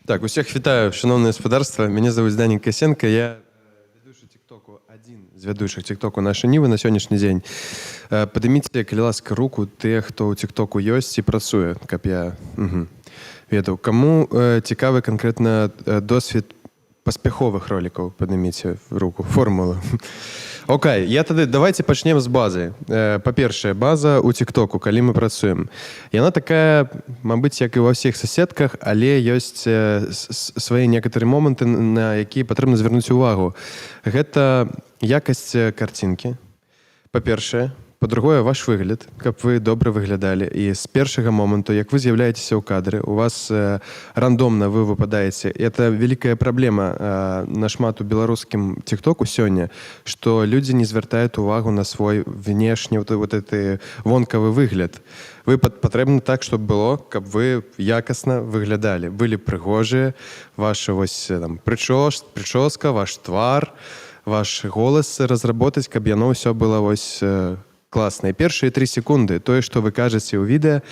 Так, усіх вітаю, шановне господарство. Мене звуть Данік Касенко. Я ведучий тіктоку, один з ведучых тіктоку «Наша Ніва» на сённяшні дзень. Падыміце, калі ласка, руку тых, хто ў тіктоку ёсць і працуе, каб я ведаў. Каму цікавы канкрэтна досвед паспяховых ролікаў? Падыміце руку, формулу. Окей, давайте пачнем з базы. Па-першае, база ў тіктоку, калі мы працуем. Яна такая, мабыць, як і ва ўсіх соседках, але ёсць свае некаторыя моманты, на якія патрэбна звярнуць увагу. Гэта якасць карцінкі, па-першае. Па-другое, ваш выгляд, каб вы добра выглядалі. І з першага моманту, як вы з'яўляецеся ў кадры, у вас рандомна вы выпадаеце. Это вялікая праблема нашмат у беларускім тіктоку сёння, што людзі не звяртаюць увагу на свой внешні вонкавы выгляд. Вы патрэбна так, щоб было, каб вы якасна выглядалі. Былі прыгожыя, ваша прычоска, ваш твар, ваш голас разработаць, каб яно ўсё было класнае. Першыя 3 секунды, тое, што вы кажаце ў відэа,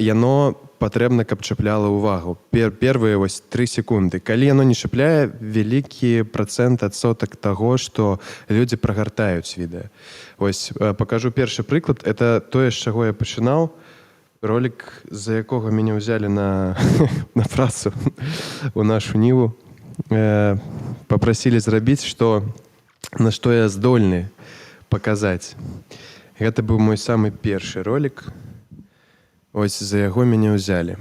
яно патрэбна, каб чапляла ўвагу. Первыя 3 секунды. Калі яно не чапляе, вялікі адсотак таго, што людзі прагартаюць відэа. Пакажу першы прыклад. Это тое, з чаго я пачынаў. Ролік, з-за якога мяне ўзялі на працу у нашу Ніву. Папрасілі зрабіць, на што я здольны паказаць. Гэта быў мой самы першы ролік. За яго мяне ўзялі.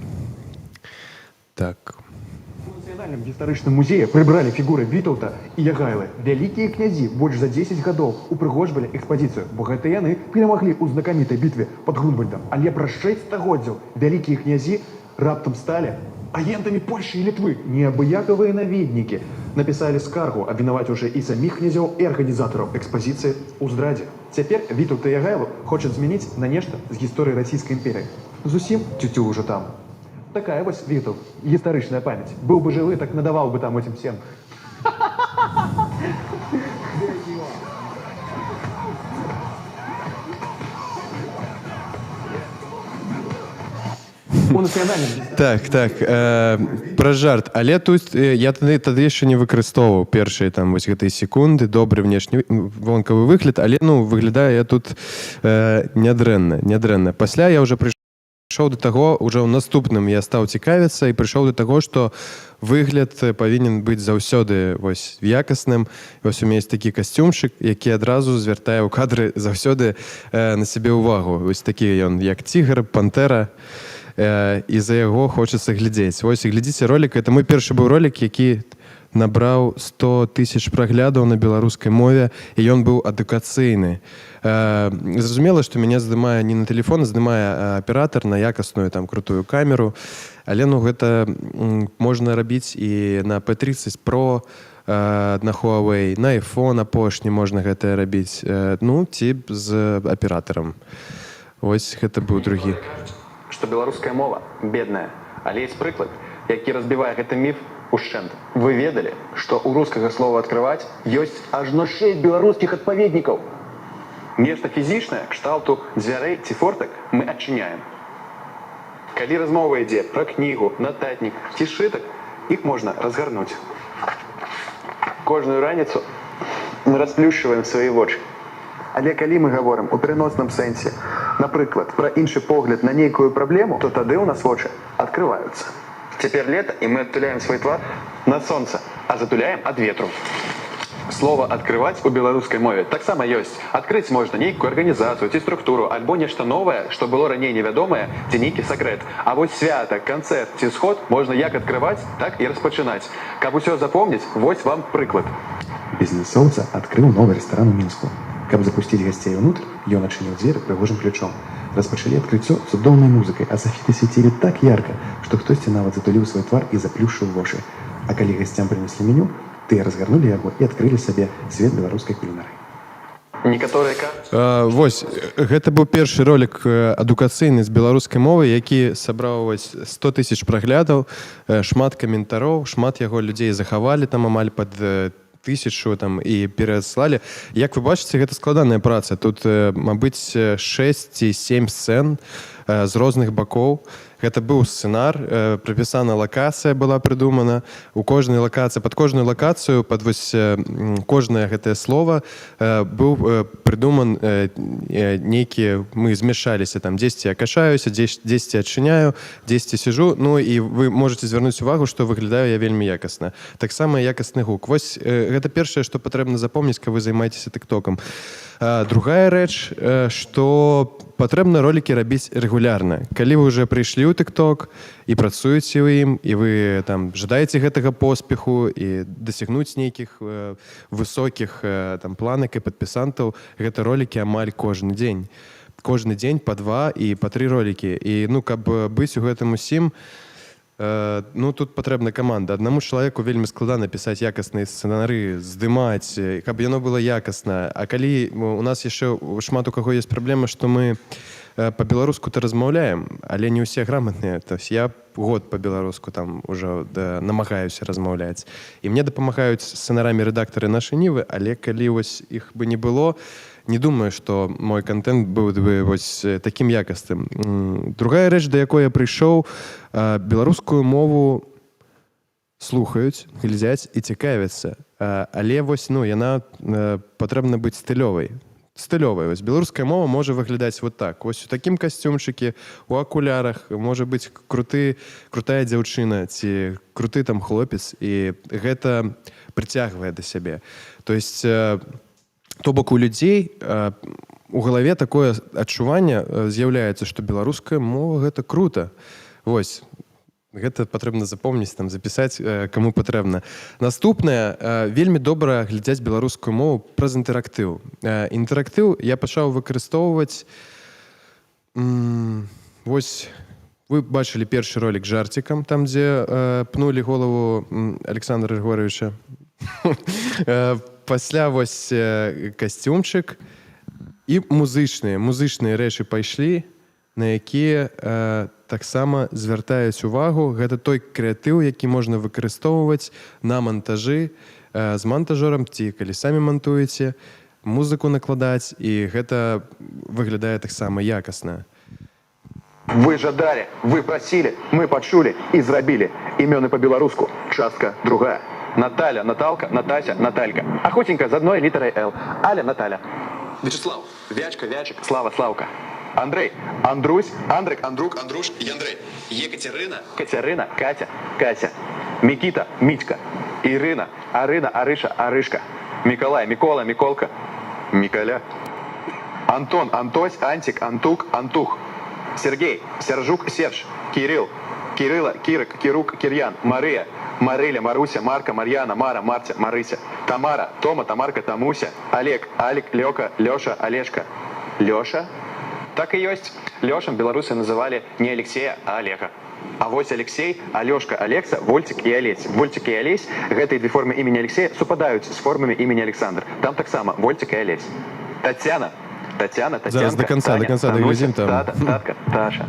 Так. У Нацыянальным гістарычным музеі прыбралі фігуры Вітаўта і Ягайлы. Вялікія князі больш за 10 гадоў упрыгожвалі экспазіцыю, бо гэта яны перамаглі ў знакамітай бітве пад Грунвальдам. Але праз 6 стагоддзяў вялікія князі раптам сталі агентамі Польшчы і Літвы. Неабыякавыя наведнікі напісалі скаргу, абвінаваціўшы і саміх князёў, і арганізатараў экспазіцыі ў здрадзе. Цяпер Вітаўта і Ягайлу хочуць змяніць на нешта з гісторыі расійскай імперіі. Зусім цюцю ўжо там. Такая Вітаўт, гістарычная памяць. Быў бы жывы, так надаваў бы там этим всем. Так, пра жарт. Але тут я тады яшчэ не выкарыстоўваў першыя гэтыя секунды, добры внешні вонкавы выгляд, але выглядае я тут нядрэнна. Пасля я ўжо прыйшоў да таго, ўжо ў наступным я стаў цікавіцца і прыйшоў да таго, што выгляд павінен быць заўсёды якасным. У мяне ёсць такі касцюмчык, які адразу звяртае ў кадры заўсёды на сябе ўвагу. Такі ён, як цігр, пантэра. І за яго хочацца глядзець. Глядзіце ролік. Это мой першы быў ролік, які набраў 100 000 праглядаў на беларускай мове, і ён быў адукацыйны. Зразумела, што мяне здымае не на тэлефон, здымае аператар на якасную крутую камеру, але гэта можна рабіць і на P30 Pro, на Huawei, на iPhone апошні можна гэта рабіць, ці з аператарам. Гэта быў другі. Што беларуская мова бедная, але ёсць прыклад, які разбівае гэты міф ушчэнт. Вы ведалі, што ў рускага слова «адкрываць» ёсць ажно 6 беларускіх адпаведнікаў. Нешта фізічнае, кшталту дзвярэй ці фортак, мы адчыняем. Калі размова ідзе пра кнігу, нататнік ці сшытак, іх можна разгарнуць. Кожную раніцу мы расплюшчваем свае вочы. Але калі мы гаворым у пераносным сэнсе, напрыклад, пра іншы погляд на нейкую праблему, то тады ў нас вочы адкрываюцца. Цяпер лета, і мы адтуляем свой твар на сонца, а затуляем ад ветру. Слова «адкрываць» у беларускай мове таксама ёсць. Адкрыць можна нейкую арганізацыю ці структуру, альбо нешта новае, што было раней невядомае, ці нейкі сакрэт. А свята, канцэрт ці сход можна як адкрываць, так і распачынаць. Каб усё запомніць, вам прыклад. Бізнесоўца адкрыў новы рэстаран у Мінску. Каб запусціць гасцей ўнутр, ён адчыніў дзверы прыгожым ключом. Распачалі адкрыццё цудоўнай музыкай, а софіты свяцілі так ярка, што хтосьці нават затуліў свой твар і заплюшчыў вочы. А калі гасцям прынеслі меню, тыя разгарнулі яго і адкрылі сабе свет беларускай кулінарыі. Гэта быў першы ролік адукацыйны з беларускай мовы, які сабраў 100 000 праглядаў, шмат каментароў, шмат яго людзей захавалі, амаль пад 1000 і пераслалі. Як вы бачыце, гэта складаная праца. Тут, мабыць, 6 ці 7 сцэн з розных бакоў. Гэта быў сцэнар, прапісана лакацыя была прыдумана. У кожнай лакацыі, пад кожную лакацыю, пад вось кожнае гэтае слова быў прыдуман нейкі, мы змяшаліся, там, дзесьці я кашаюся, дзесьці адчыняю, дзесьці сижу, ну і вы можете звярнуць увагу, што выглядаю я вельмі якасна. Таксама якасны гук. Вось гэта першае, што патрэбна запомніць, калі вы займаецеся тыктокам. Другая рэч, што патрэбна ролікі рабіць рэгулярна. Калі вы ўжо прыйшлі ў тыкток і працуеце ў ім, і вы там жадаеце гэтага поспеху і дасягнуць нейкіх высокіх там планак і падпісантаў, гэта ролікі амаль кожны дзень. Кожны дзень па 2 і па 3 ролікі. І ну, каб быць у гэтым усім, ну, тут патрэбна каманда. Аднаму чалавеку вельмі складана пісаць якасныя сцэнары, здымаць, каб яно было якасна. А калі у нас яшчэ шмат у каго ёсць праблема, што мы па-беларуску-то размаўляем, але не ўсе грамотныя. То есть я год па-беларуску там ужо намагаюся размаўляць. І мне дапамагаюць сцэнарамі рэдактары нашай Нівы, але калі вось іх бы не было, не думаю, што мой контент быў бы вось такім якасным. Другая рэч, да якой я прыйшоў, беларускую мову слухаюць, глядзяць і цікавяцца. Але вось, ну, яна патрэбна быць стылёвай. Стылёвая. Вось беларуская мова можа выглядаць вот так. Вось у такім касцюмчыкі, у акулярах, можа быць крутая дзяўчына ці круты там хлопец, і гэта прыцягвае да сябе. То есть то бок у людзей у галаве такое адчуванне з'яўляецца, што беларуская мова гэта крута. Вось. Гэта патрэбна запомніць, там, запісаць, каму патрэбна. Наступнае, вельмі добра глядзяць беларускую мову праз інтэрактыў. Інтэрактыў я пачаў выкарыстоўваць... Вось, вы бачылі першы ролік жарцікам, там, дзе пнулі голову Александра Григорьевича. Пасля вось касцюмчык і музычныя рэчы пайшлі, на якія таксама звяртаюць увагу. Гэта той крэатыў, які можна выкарыстоўваць на мантажы з мантажорам, ці калі самі мантуеце, музыку накладаць, і гэта выглядае таксама якасна. Вы жадали, вы просили, мы пачулі і зрабілі. Імёны па-беларуску. Частка другая. Наталя, Наталка, Натася, Наталька. Охотенько з одной літерой Л. Аля, Наталя. Вячеслав, Вячка, Вячик, Слава, Славка. Андрей, Андрусь, Андрик, Андрук, Андруш и Андрей. Екатерина, Катерина, Катя, Катя. Микита, Митька. Ирина, Арина, Арыша, Арышка. Миколай, Микола, Миколка, Миколя. Антон, Антось, Антик, Антук, Антух. Сергей, Сержук, Серж. Кирилл, Кирилла, Кирик, Кирук, Кирьян. Мария, Мариля, Маруся, Марка, Марьяна, Мара, Мартя, Марыся. Тамара, Тома, Тамарка, Тамуся. Олег, Алик, Лёка, Лёша, Олежка. Лёша? Так и есть. Лёшем белорусы называли не Алексея, а Олега. А вось Алексей, Алёшка, Алекса, Вольтик и Олесь. Вольтик и Олесь, гэтыя две формы имени Алексея супадаюць з формамі имени Александр. Там таксама Вольтик и Олесь. Татьяна, Татьяна, Татьянка, Зараз до конца доглядим там. Тата, Татка, Таша.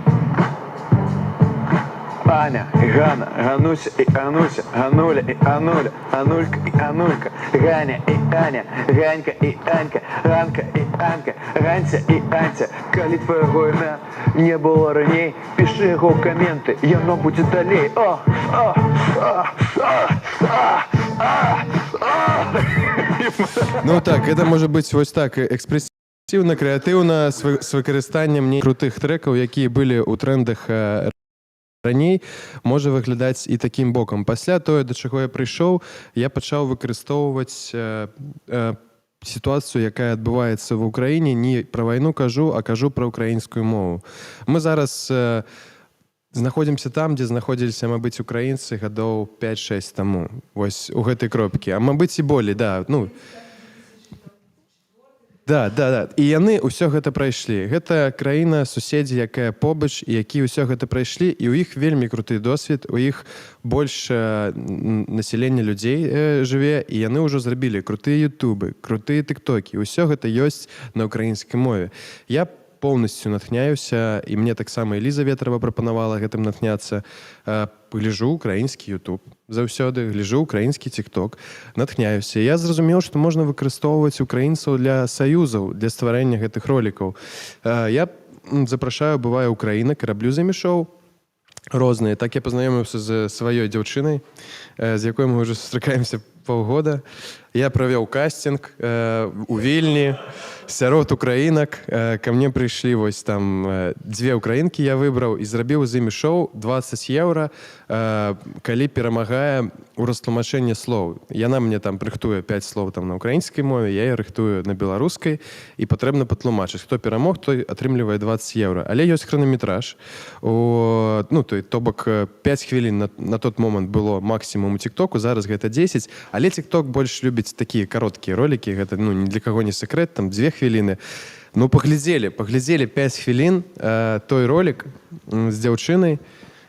Аня, Ганна, Гануся и Ануся, Гануля и Ануля, Анулька и Анулька, Ганя и Аня, Ганька и Анька, Ганка и Анка, Ганся и Антя. Калі твоего імя не было раней, пиши его в комменты, яно будет далей. Ну так, это может быть вось так экспрэсіўна, крэатыўна, з выкарыстаннем крутых трэкаў, якія былі ў трэндах раней, можа выглядаць і такім бокам. Пасля тое, да чаго я прыйшоў, я пачаў выкарыстоўваць сітуацыю, якая адбываецца в Украіне. Не пра вайну кажу, а кажу пра украінскую мову. Мы зараз знаходзімся там, дзе знаходзіліся, мабыць, украінцы гадоў 5-6 таму. Вось у гэтай кропкі. А мабыць і болей, да. Ну, да. І яны ўсё гэта прайшлі. Гэта краіна, суседзі, якая побач, і які ўсё гэта прайшлі, і ў іх вельмі круты досвед, у іх больш насялення людзей жыве, і яны ўжо зрабілі крутыя ютубы, крутыя тыктокі. Усё гэта ёсць на украінскай мове. Я поўнасцю натхняюся, і мне таксама Эліза Ветрава прапанавала гэтым натхняцца. Гляжу украінскі ютуб заўсёды, гляжу украінскі тикток, натхняюся. Я зразумеў, што можна выкарыстоўваць украінцаў для саюзаў, для стварэння гэтых ролікаў. Я запрашаю, бывае, украінак, раблю замешоў, розныя. Так я пазнаёміўся з сваёй дзяўчынай, з якой мы ўжо сустракаемся паўгода. Я правёў кастинг у Вільні сярод украінак. Ко мне прыйшлі вось там дзве украінкі я выбраў і зрабіў з імі шоу 20 еўра, калі перамагае ў растлумачэнні слоў. Яна мне там рыхтуе 5 слоў там на украінскай мове, я рыхтую на беларускай і патрэбна патлумачыць. Хто перамог, той атрымлівае 20 еўра. Але ёсць хранаметраж. То бок 5 хвілін на тот момант было максімум у тиктоку, зараз гэта 10, але тикток больш любіць такія кароткія ролікі, гэта ні для каго не секрэт, там 2 хвіліны. Ну, паглядзелі 5 хвілін той ролік з дзяўчынай,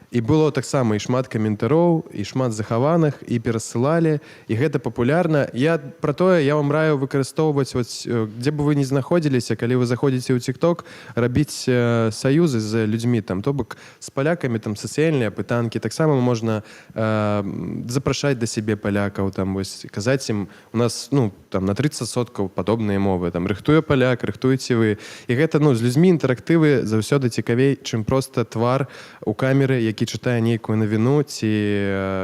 і было таксама і шмат каментароў, і шмат захаваных, і перасылалі, і гэта папулярна. Пра тое я вам раю выкарыстоўваць, дзе бы вы не знаходзіліся, калі вы заходзіце ў тикток, рабіць саюзы з людзьмі, то бок з палякамі, там сацыяльныя пытанкі. Таксама можна запрашаць да сябе палякаў, казаць ім, у нас на 30% падобныя мовы, рыхтуе паляк, рыхтуеце вы. І гэта з людзьмі інтэрактывы заўсёды цікавей, чым проста твар у камеры, які чытае нейкую навіну ці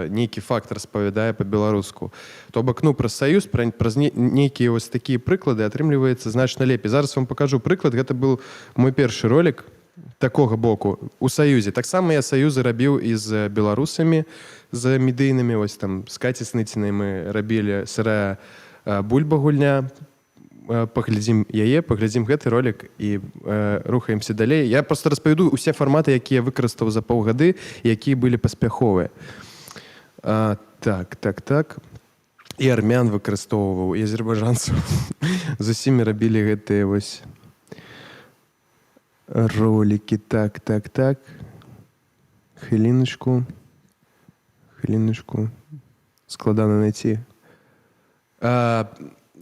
нейкі факт распавядае па-беларуску. То бок, праз саюз, праз нейкія вось такія прыклады атрымліваецца значна лепей. Зараз вам пакажу прыклад. Гэта быў мой першы ролік такога боку у саюзе. Таксама я саюзы рабіў і з беларусамі, з медыйнымі, з Каці Сныцінай мы рабілі «Сырая бульба-гульня». Паглядзім яе, паглядзім гэты ролік і рухаемся далей. Я проста распавяду ўсе фарматы, якія я выкарыстаў за паўгады, якія былі паспяховыя. Так. І армян выкарыстоўваў, і азербайджанцаў. З усімі рабілі гэтыя вось ролікі. Так. Хвіліночку. Складана найти.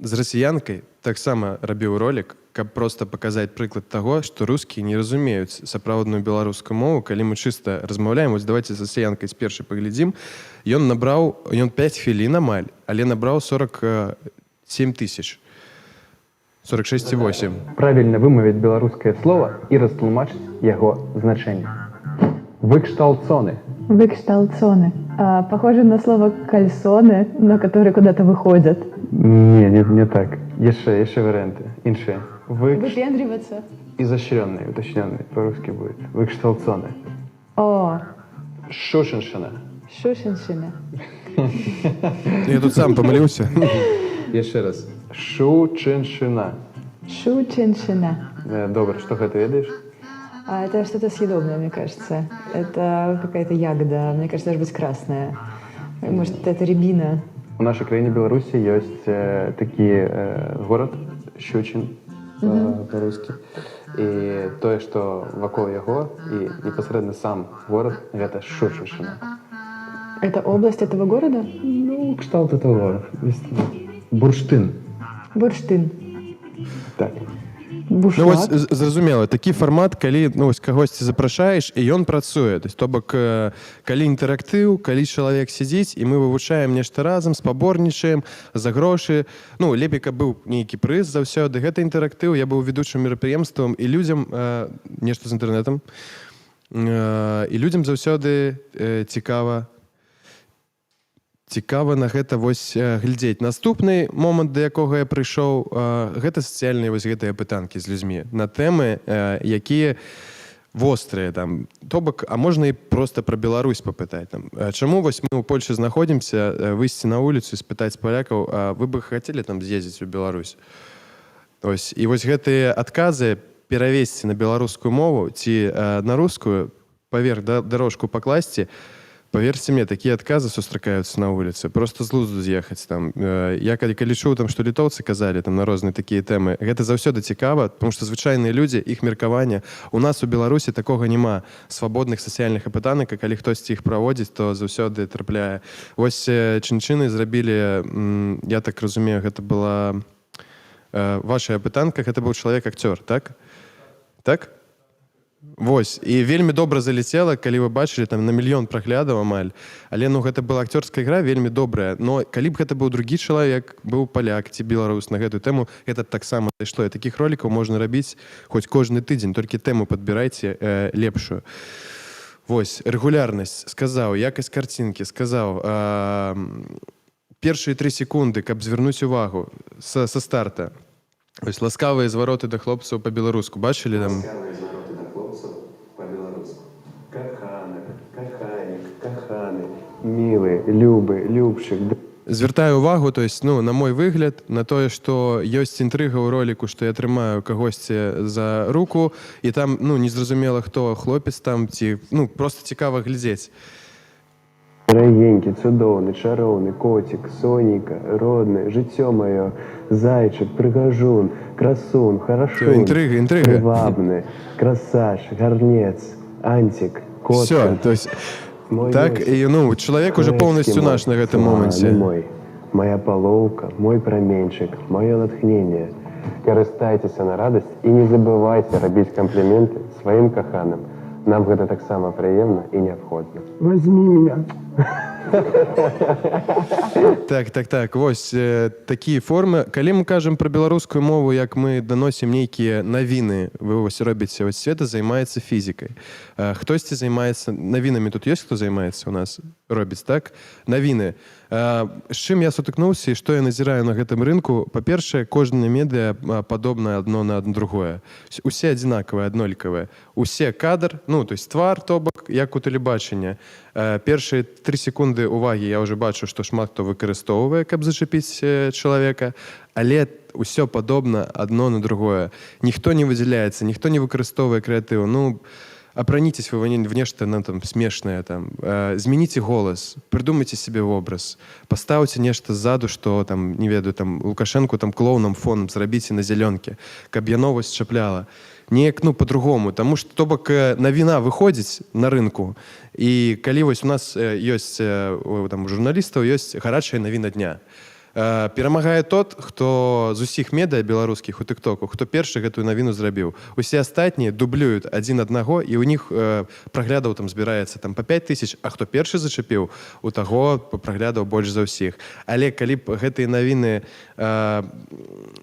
З расіянкай таксама рабіў ролік, каб проста паказаць прыклад таго, што рускія не разумеюць сапраўдную беларускую мову, калі мы чыста размаўляем. Вось давайте з расіянкай спершу паглядзім. Ён 5 хвілін амаль, але набраў 47 тысяч. 46,8. Правильно вымовіць беларускае слово і растлумачыць яго значэнне. Выкшталцоны. Выкшталцоны. Похоже на слово кальсоны, но которые куда-то выходят. Не так. Еще варианты. Іншие. Выпендриваться. Изощренные, уточненные. По-русски будет. Выкшталцоны. О. Шушеншина. Шушеншина. Я тут сам помолился. Еще раз. Шученшина. Шученшина. Добро. Что ты ведаешь? Это что-то съедобное, мне кажется. Это какая-то ягода. Мне кажется, должна быть красная. Может, это рябина. У нашей краине Беларуси есть такой город Щучин по-русски. И то, что вокруг его, и непосредственно сам город, это Шушеншина. Это область этого города? Ну, кшталт этого города. Бурштин. Бурштин. Так. Ну, вось, зразумела, такі фармат, калі кагосьці запрашаеш, і ён працуе. То бок, калі інтэрактыў, калі чалавек сядзіць, і мы вывучаем нешта разам, спаборнічаем за грошы. Лепей, каб быў нейкі прыз заўсёды. Гэта інтэрактыў, я быў ведучым мерапрыемствам, і людзям нешта з інтэрнэтам. І людзям заўсёды цікава на гэта глядзець. Наступны момант, да якога я прыйшоў, гэта сацыяльныя гэтыя пытанкі з людзьмі на тэмы, якія вострыя. То бок, а можна і проста пра Беларусь папытаць. Чаму мы ў Польшы знаходзімся, выйсці на вуліцу і спытаць палякаў, а вы бы хацелі з'ездзіць у Беларусь? І вось гэтыя адказы перавесці на беларускую мову ці на рускую, паверх дарожку пакласці, поверьте мне, такие отказы сустракаюцца на улице. Просто з лузду з'ехаць. Я калі чуў, што літоўцы казалі на розныя такія тэмы, гэта заўсёды цікава, потому што звычайныя людзі, іх меркаванне. У нас у Беларусі такога няма свабодных сацыяльных апытанак, а калі хтосьці іх праводзіць, то заўсёды трапляе. Вось чынчыны зрабілі, я так разумею, гэта была ваша апытанка, гэта быў чалавек-акцёр, так? Так? Вось, і вельмі добра залетела, калі вы бачылі на 1 мільён праглядаў амаль. Але гэта была акцёрская ігра вельмі добрая. Но калі б гэта быў другі чалавек, быў паляк ці беларус на гэтую тэму, гэта таксама зайшло. І такіх ролікаў можна рабіць хоць кожны тыдзень, толькі тэму падбірайце лепшую. Вось, рэгулярнасць, сказаў, якасць карцінкі, сказаў, першыя 3 секунды, каб звярнуць увагу са старта. Вось, ласкавыя звароты да хлопцаў па-беларуску. Бачылі там? Ласкавыя звароты да хлопцаў па-беларуску. Каханы, каханік, каханы, мілы, любы, любчык. Звяртаю увагу, то есть, ну, на мой выгляд, на тое, што ёсць інтрыга ў роліку, што я трымаю кагосьці за руку, і там, ну, незразумела, хто хлопец там, ці, ну, просто цікава глядзець. Дарагенькі, цудоўны, чароўны, коцік, сонейка, родны, жыццё маё, зайчык, прыгажун, красун, харашун, Інтрыга. прывабны, красаш, гарнец, антик, котка. Все, то есть, Мой так, носик, і, ну, чалавек уже полностью мой, наш на гэтым славы моманце. мой, моя палоўка, мой праменчык, маё натхнение. Карыстайцеся на радасць і не забывайце рабіць кампліменты сваім каханым. Нам гэта таксама прыемна і неабходна. Возьми меня. Так, вось такія формы. Калі мы кажам пра беларускую мову, як мы даносім нейкія навіны, вы вось робіце, вось Света займаецца фізікай. Хтосьці займаецца навінамі, тут ёсць хто займаецца у нас? Робіць, так? Навіны. З чым я сутыкнуўся і што я назіраю на гэтым рынку? Па-першае, кожнае медыа падобна адно на другое. Усе адзінакавыя, аднолькавыя. Усе кадр, ну, то есть твар, то бок, як у тэлебачання. Першыя 3 секунды увагі я ўжо бачу, што шмат хто выкарыстоўвае, каб зачапіць чалавека, але ўсё падобна адно на другое. Ніхто не выдзяляецца, ніхто не выкарыстоўвае крэатыў. Ну, апранитесь вы в нечто там, смешное, там, змените голос, придумайте себе образ, поставьте нечто сзаду, что, там, не ведаю, там, Лукашенко там, клоуном фоном зрабіце на зеленке, каб я новость чапляла. Неяк, ну, по-другому, тому что, то бок, навіна выходзіць на рынку, і калі вось у нас ёсць, там, у журналістаў ёсць гарачая навіна дня. Перамагае тот, хто з усіх медыа беларускіх у тыктоку, хто першы гэтую навіну зрабіў. Усе астатнія дублююць адзін аднаго, і ў них праглядаў там збіраецца там, па 5000, а хто першы зачапіў, у таго праглядаў больш за ўсіх. Але калі б гэтыя навіны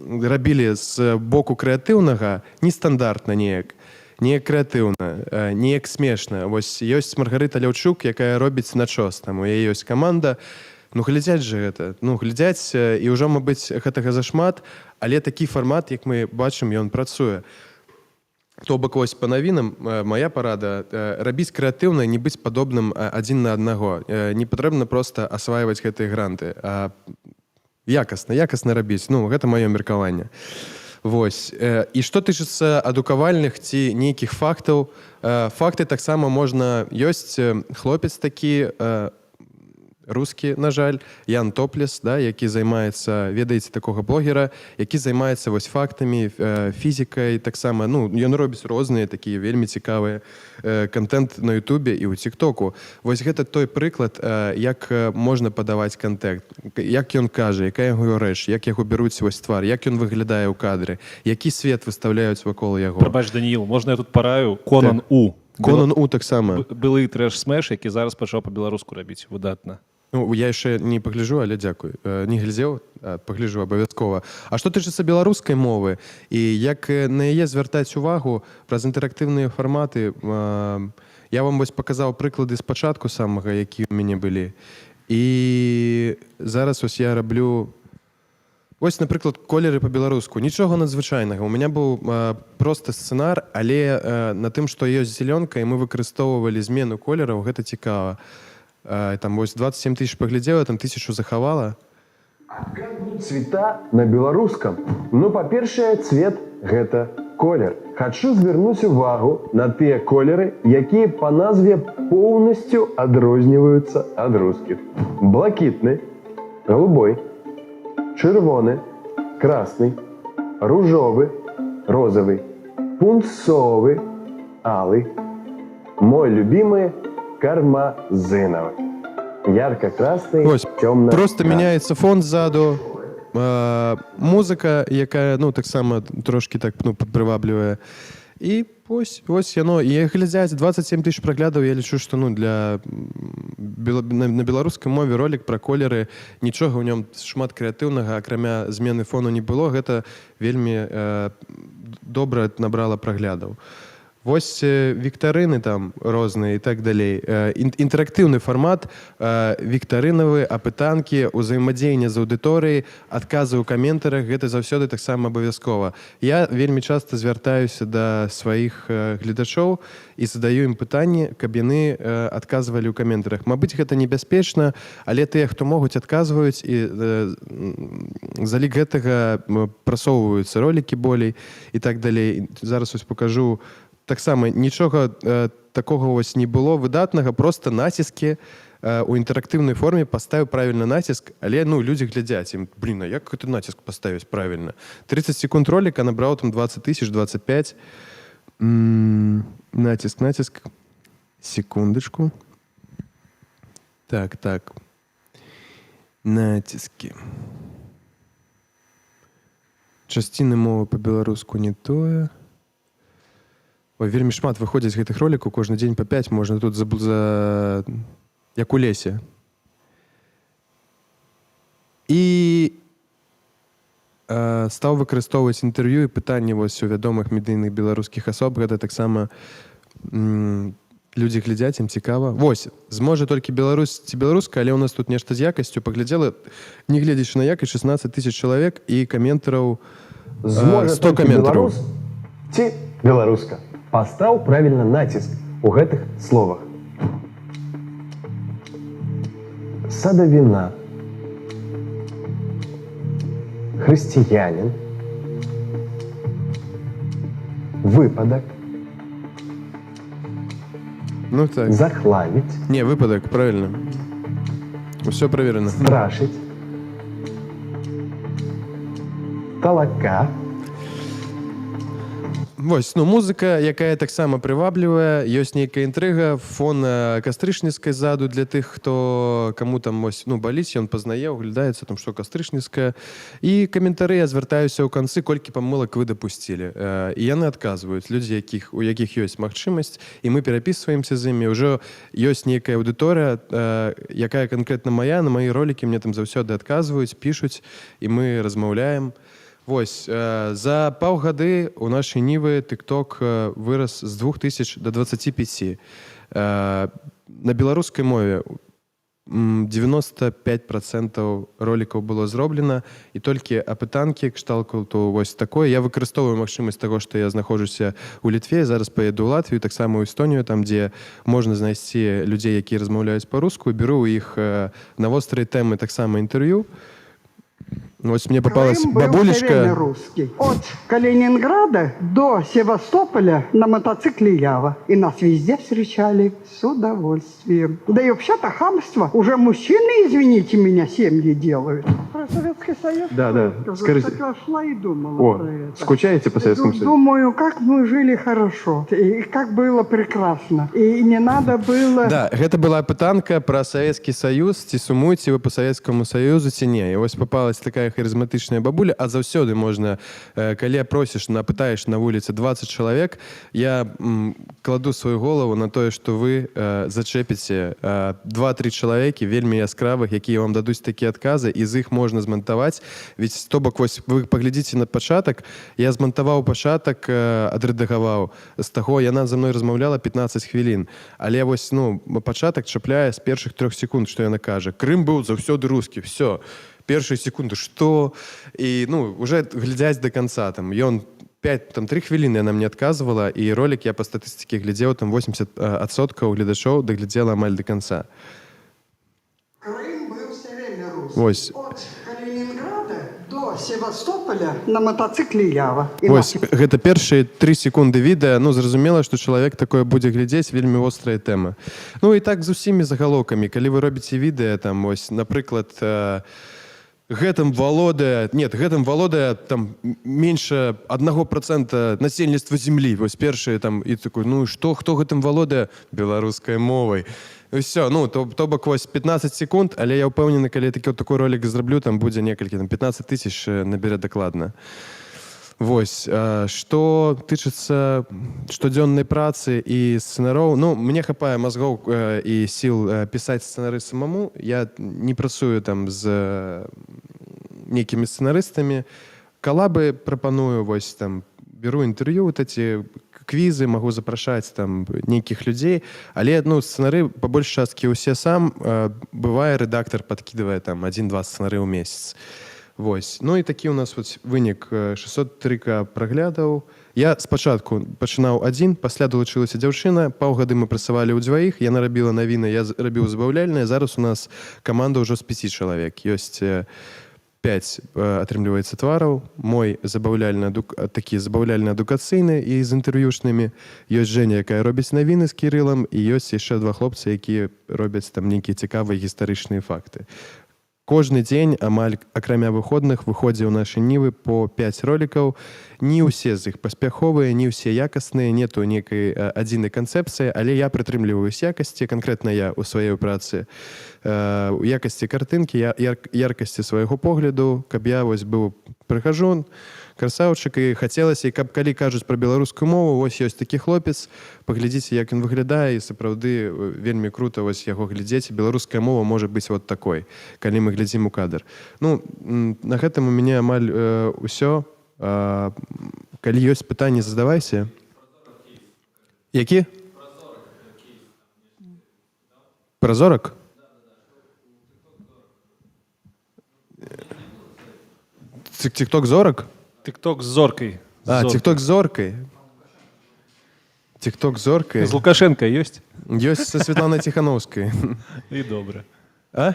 рабілі з боку крэатыўнага, нестандартна неяк, неяк крэатыўна, неяк смешна. Вось ёсць Маргарыта Ляўчук, якая робіць начос, там у яе ёсць каманда. Ну, глядзяць же гэта. Ну, глядзяць, і ўжо, мабыць, гэтага зашмат, але такі фармат, як мы бачым, ён працуе. То бок, вось, па навінам, моя парада, рабіць крэатыўна, не быць падобным адзін на аднаго. Не патрэбна проста асвайваць гэтыя гранты, а якасна рабіць. Ну, гэта маё меркаванне. Вось. І што тычыцца адукавальных ці нейкіх фактаў, факты таксама можна... Ёсць хлопец такі, рускі, на жаль, Ян Топлес, да, які займаецца, ведаеце такога блогера, які займаецца вось фактамі, фізікай, таксама, ну, ён робіць розныя такія вельмі цікавыя контент на Ютубе і ў тиктоку. Вось гэта той прыклад, як можна падаваць контент, як ён кажа, якая яго рэч, як яго бяруць вось твар, як ён выглядае ў кадры, які свет выставляюць вакол яго. Прабач, Данііл, можна я тут параю? Конан У. Конан У таксама. Былы трэш-смэш, які зараз пачаў па-беларуску рабіць. Выдатна. Ну, я яшчэ не пагляджу, але дзякуй. Не глядзеў, пагляджу абавязкова. А што тычыцца беларускай мовы і як на яе звяртаць увагу праз інтэрактыўныя фарматы, я вам вось паказаў прыклады спачатку самага, якія ў мяне былі. І зараз вось я раблю... Вось, напрыклад, колеры па-беларуску. Нічога надзвычайнага. У мяне быў просты сцэнар, але на тым, што ёсць зелёнка, і мы выкарыстоўвалі змену колераў, гэта цікава. Там вось 27 000 паглядзела, там 1000 захавала. Цвета на беларускам. Ну, па-першае, цвет – гэта колер. Хачу звярнуць увагу на тыя колеры, якія па назве поўнасцю адрозніваюцца ад рускіх. Блакітны, голубой, чырвоны, красны, ружовы, розовый, пунцовый, алый. Мой любимый – кармазиновый. Ярко-красный, темно-красный. Просто меняется фон ззаду, музыка, якая, ну, таксама трошки так, ну, прываблівае. І ось яно. І глядзяць 27 000 праглядаў, я лічу, што, ну, для... на беларускай мове ролик пра колеры, нічога ў нём шмат крэатыўнага, акрамя змены фону не было, гэта вельмі добра набрала праглядаў. Вось віктарыны там розныя і так далей. Інтэрактыўны фармат, віктарынавы, апытанкі, узаемадзеянне з аўдыторыяй, адказы ў каментарах, гэта заўсёды таксама абавязкова. Я вельмі часта звяртаюся да сваіх гледачоў і задаю ім пытанні, каб яны адказвалі ў каментарах. Мабыць, гэта небяспечна, але тыя, хто могуць, адказваюць, і залік гэтага прасоўваюцца ролікі болей і так далей. Зараз ось покажу. Таксама нічога такога вось не было выдатнага, проста націскі у інтэрактыўнай форме паставіў правільна націск, але людзі глядзяць ім, а як гэты націск паставіць правільна? 30 секунд роліка набраў там 20 000, 25. Націск. Секундачку. Так. Націскі. Часціны мовы па-беларуску не тое. Ой, вельмі шмат выходзіць гэтых ролікаў, кожны дзень па 5, можна тут як у лесе. І стаў выкарыстоўваць інтэрв'ю і пытанні вось у вядомых медыйных беларускіх асоб. Гэта таксама людзі глядзяць, ім цікава. Вось, зможа толькі беларус ці беларуска, але ў нас тут нешта з якасцю. Паглядзела, не гледзячы на якасць, 16 000 чалавек і каментараў 100 каментараў. Ці беларуска. Пастаў правільна націск у гэтых словах. Садавіна. Хрысціянін. Выпадак. Так. Захлавіць. Не, выпадак, правильно. Все проверено. Страшыць. Талака. Вось, музыка, якая таксама прываблівая, ёсць нейкая інтрыга, фон кастрычніцкай ззаду для тых, хто каму там баліць, ён пазнае, углядаецца, там што кастрычніцкая. І каментары я звяртаюся ў канцы, колькі памылак вы дапусцілі. І яны адказваюць, людзі, у якіх ёсць магчымасць, і мы перапісваемся з імі. Ўжо ёсць нейкая аўдыторыя, якая канкрэтна мая, на маі ролікі мне там заўсёды адказваюць, пішуць, і мы размаўляем. Вось, за паўгады ў нашай нівы TikTok вырас з 2000 до 25. На беларускай мове 95% ролікаў было зроблена, і толькі апытанкі кшталту вось такое. Я выкарыстоўваю магчымасць таго, што я знаходжуся ў Літве, зараз паеду ў Латвію, таксама ў Эстонію, там, дзе можна знайсці людзей, якія размаўляюць па-руску, беру ў іх на вострыя тэмы таксама інтэрв'ю. Вот мне попалась бабулечка. Русский. От Калининграда до Севастополя на мотоцикле Ява. И нас везде встречали с удовольствием. Да и вообще-то хамство. Уже мужчины, извините меня, семьи делают. Про Советский Союз? Да. Скажите. Я шла и думала про это. Скучаете по Советскому Союзу? Думаю, как мы жили хорошо. И как было прекрасно. И не надо было... Да, гэта была пытанка про Советский Союз. Ці сумуеце вы по Советскому Союзу, ці не. І ось попалась такая харизматичная бабуля, а заўсёды можна, калі просіш, пытаеш на вуліцы 20 чалавек, я кладу сваю голову на тое, што вы зачэпіце 2-3 чалавекі вельмі яскравых, якія вам дадуць такія адказы, і з іх можна змантаваць. Ведь то бок, вось вы паглядзіце на пачатак, я змантаваў пачатак, адрэдагаваў. З таго яна за мной размаўляла 15 хвілін. Але вось, пачатак чапляе з першых 3 секунд, што яна кажа. Крым быў заўсёды рускі, все. Першыя секунды, што? І, уже глядзяць до конца. Там, ён 3 хвіліны яна мне адказвала, і ролик я па статыстыке глядзеў, там 80% гледачоў даглядзела амаль до конца. Крым был все время русский. Вось. От Калининграда до Севастополя на мотоцикле Ява. Вось, гэта першыя 3 секунды відэа. Зразумела, што чалавек такое будзе глядзець, вельмі вострая тэма. І так з усімі загалоўкамі. Калі вы робіце відэа, там, вось, напрыклад, гэтым валодае там меньше 1% насельніцтва зямлі. Вось першыя там і такой, хто гэтым валодае? Беларускай мовай. І все, то бок вось 15 секунд, але я ўпэўнены, калі я такой ролик зраблю, там будзе некалькі, 15 000 набере дакладна. Вось, што тычыцца штодзённай працы і сцэнароў, мне хапае мазгоў і сіл пісаць сцэнары самому. Я не працую там з нейкімі сцэнарыстамі. Калабы прапаную, вось там беру інтэрв'ю, вот эти квізы, магу запрашаць там нейкіх людзей, але ну сцэнары па большай часткі ўсе сам, бывае рэдактар падкідвае там 1-2 сцэнары ў месяц. Вось. Ну і такі ў нас вынік 603 праглядаў. Я спачатку пачынаў адзін, пасля далучылася дзяўчына, паўгады мы працавалі ўдваіх, яна рабіла навіны, я рабіў забаўляльнае. Зараз у нас каманда ўжо з 5 чалавек. Ёсць 5, атрымліваецца, твараў. Мой такі забаўляльна-адукацыйны і з інтэрв'юшнымі. Ёсць Жэня, якая робіць навіны з Кірылам, і ёсць яшчэ 2 хлопцы, якія робяць там нейкія цікавыя гістарычныя факты. Кожны дзень, амаль акрамя выходных, выходзіць у нашы нівы по 5 ролікаў. Не ўсе з іх паспяховыя, не ўсе якасныя, нету нейкай адзінай канцэпцыі, але я прытрымліваюсь якасці, канкрэтна я ў сваёй працы, у якасці картынкі, яркасці свайго погляду, каб я быў прыхажу, красаўчык, і хацелася, і каб калі кажуць пра беларускую мову, вось ёсць такі хлопец, паглядзіце, як ён выглядае, і сапраўды вельмі крута яго глядзець. Беларуская мова можа быць вот такой, калі мы глядзім у кадр. Ну, на гэтым у мяне амаль усё. Калі ёсць пытанні, задавайся. Які? Пра зорак? Тик-ток зорак? Тикток з зоркой. Тик-ток з зоркай. Тик-ток з зоркай. З Лукашенко ёсць? Ёсць са Святланай Ціхановскай. І добра. А?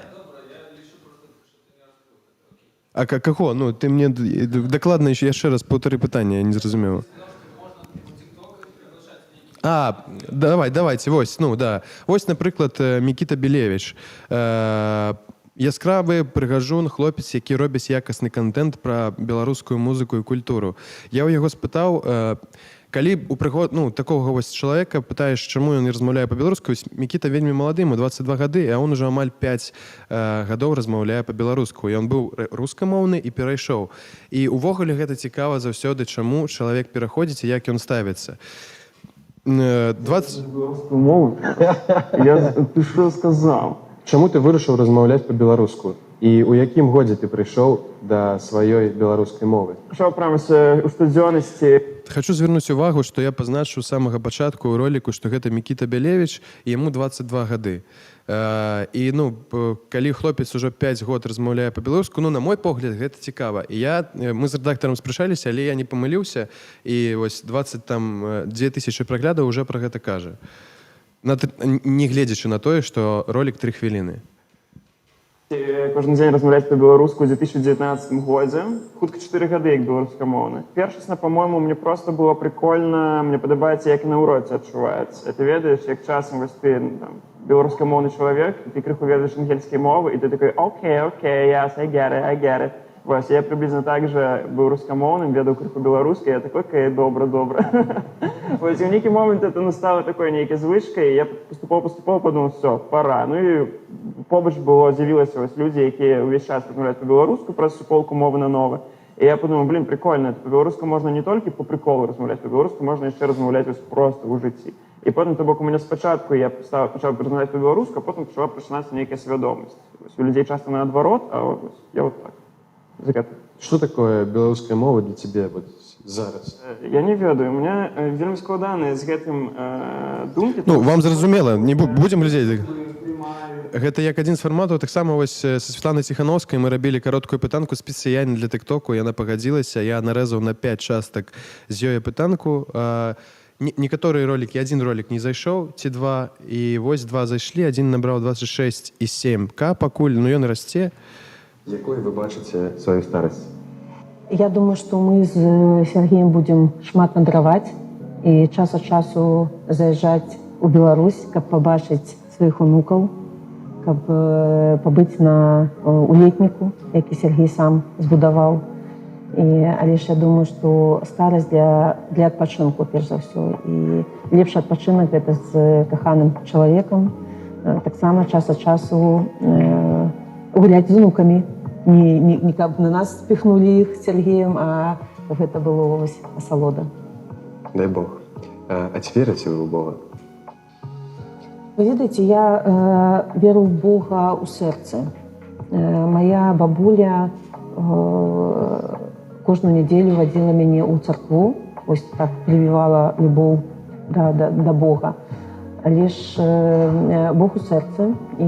А каго? Ну, ты мне дакладна яшчэ раз паўтары пытання, я не зразумеў. Давайте, вось, ну, да. Вось, напрыклад, Мікіта Білевіч. Яскравы прыгажун, хлопец, які робіць якасны контент пра беларускую музыку і культуру. Я ў яго спытаў, калі такога чалавека пытаеш, чаму ён не размаўляе па-беларуску, Мікіта вельмі малады, ему 22 гады, а он уже амаль 5 гадоў размаўляе па-беларуску. Ён быў рускамоўны і перайшоў. І увогуле гэта цікава заўсёды, чаму чалавек пераходзіць і як ён ставіцца. Беларускую мову? Ты што сказаў? Чаму ты вырашыў размаўляць па-беларуску? І ў якім годзе ты прыйшоў да сваёй беларускай мовы? Прыйшоў прямо у штодзённасці. Хочу звярнуць увагу, што я пазначыў з самага пачатку ў роліку, што гэта Мікіта Білевіч, і яму 22 гады. І калі хлопец ужо 5 год размаўляе па-беларуску, на мой погляд, гэта цікава. І мы з рэдактарам спрачаліся, але я не памыліўся, і вось 22 000 праглядаў уже пра гэта кажа. Не гледзячы на тое, што ролік 3 хвіліны. Кожны дзень размаўляць па-беларуску ў 2019 годзе. Хутка 4 гады як беларускамоўны. Першасна, па-мойму, мне проста было прикольна, мне падабаецца, як на ўроце адчуваецца. Ты ведаеш, як часам ты беларускамоўны чалавек, ты крыху ведаеш ангельскай мовы, і ты такой, окей, yes, I get it. Вось, я приблизно так же быў рускамоўным, ведаў крыху беларускай, я такой, добра. Вось, і ў нейкі момент это стала такой нейкай звычкай, і я паступова падумаў, все, пора. Ну і побач з'явілася людзі, якія ўвесь час размаўляюць па-беларуску праз суполку мовы на новы. І я подумаў, прикольна, па-беларуску можна не толькі по приколу размаўляць, па-беларуску можна яшчэ размаўляць проста ў жыцці. І потым, то бок, у мяне спачатку я пачаў размаўляць па-беларуску, а потым пачала прачынацца нейкая свядомасць. У людзей часта наадварот, а я вот так. Что такое беларуская мова для тебе зараз? Я не ведаю, у меня вельмі складаныя з гэтым думкі. Вам зразумела, не будзем людзей. Гэта як адзін з фарматаў, таксама са Святланай Ціхановскай мы рабілі кароткую пытанку спецыяльна для тыктоку, яна пагадзілася, я нарэзаў на 5 частак з ёй пытанку. Некаторыя ролікі, адзін ролік не зайшоў, ці 2, і вось 2 зайшлі, адзін набраў 26,7К пакуль, ён расце. Якой вы бачыце сваю старасць? Я думаю, што мы з Сергеем будзем шмат вандраваць і час ад часу заязджаць у Беларусь, каб пабачыць сваіх унукаў, каб пабыць у летніку, які Сергей сам збудаваў. Але ж я думаю, што старасць для адпачынку, перш за ўсё. І лепшы адпачынак гэта з каханым чалавекам. Таксама час ад часу гуляць з унукамі. Не каб на нас спіхнулі іх з Сергеем, а гэта было асалода. Дай Бог. А ці верыце вы ў Бога? Вы ведаеце, я веру ў Бога ў сэрцы. Моя бабуля кожную нядзелю вадзіла мяне ў царкву, ось так привівала любов до Бога. Але ж Бог у серці, і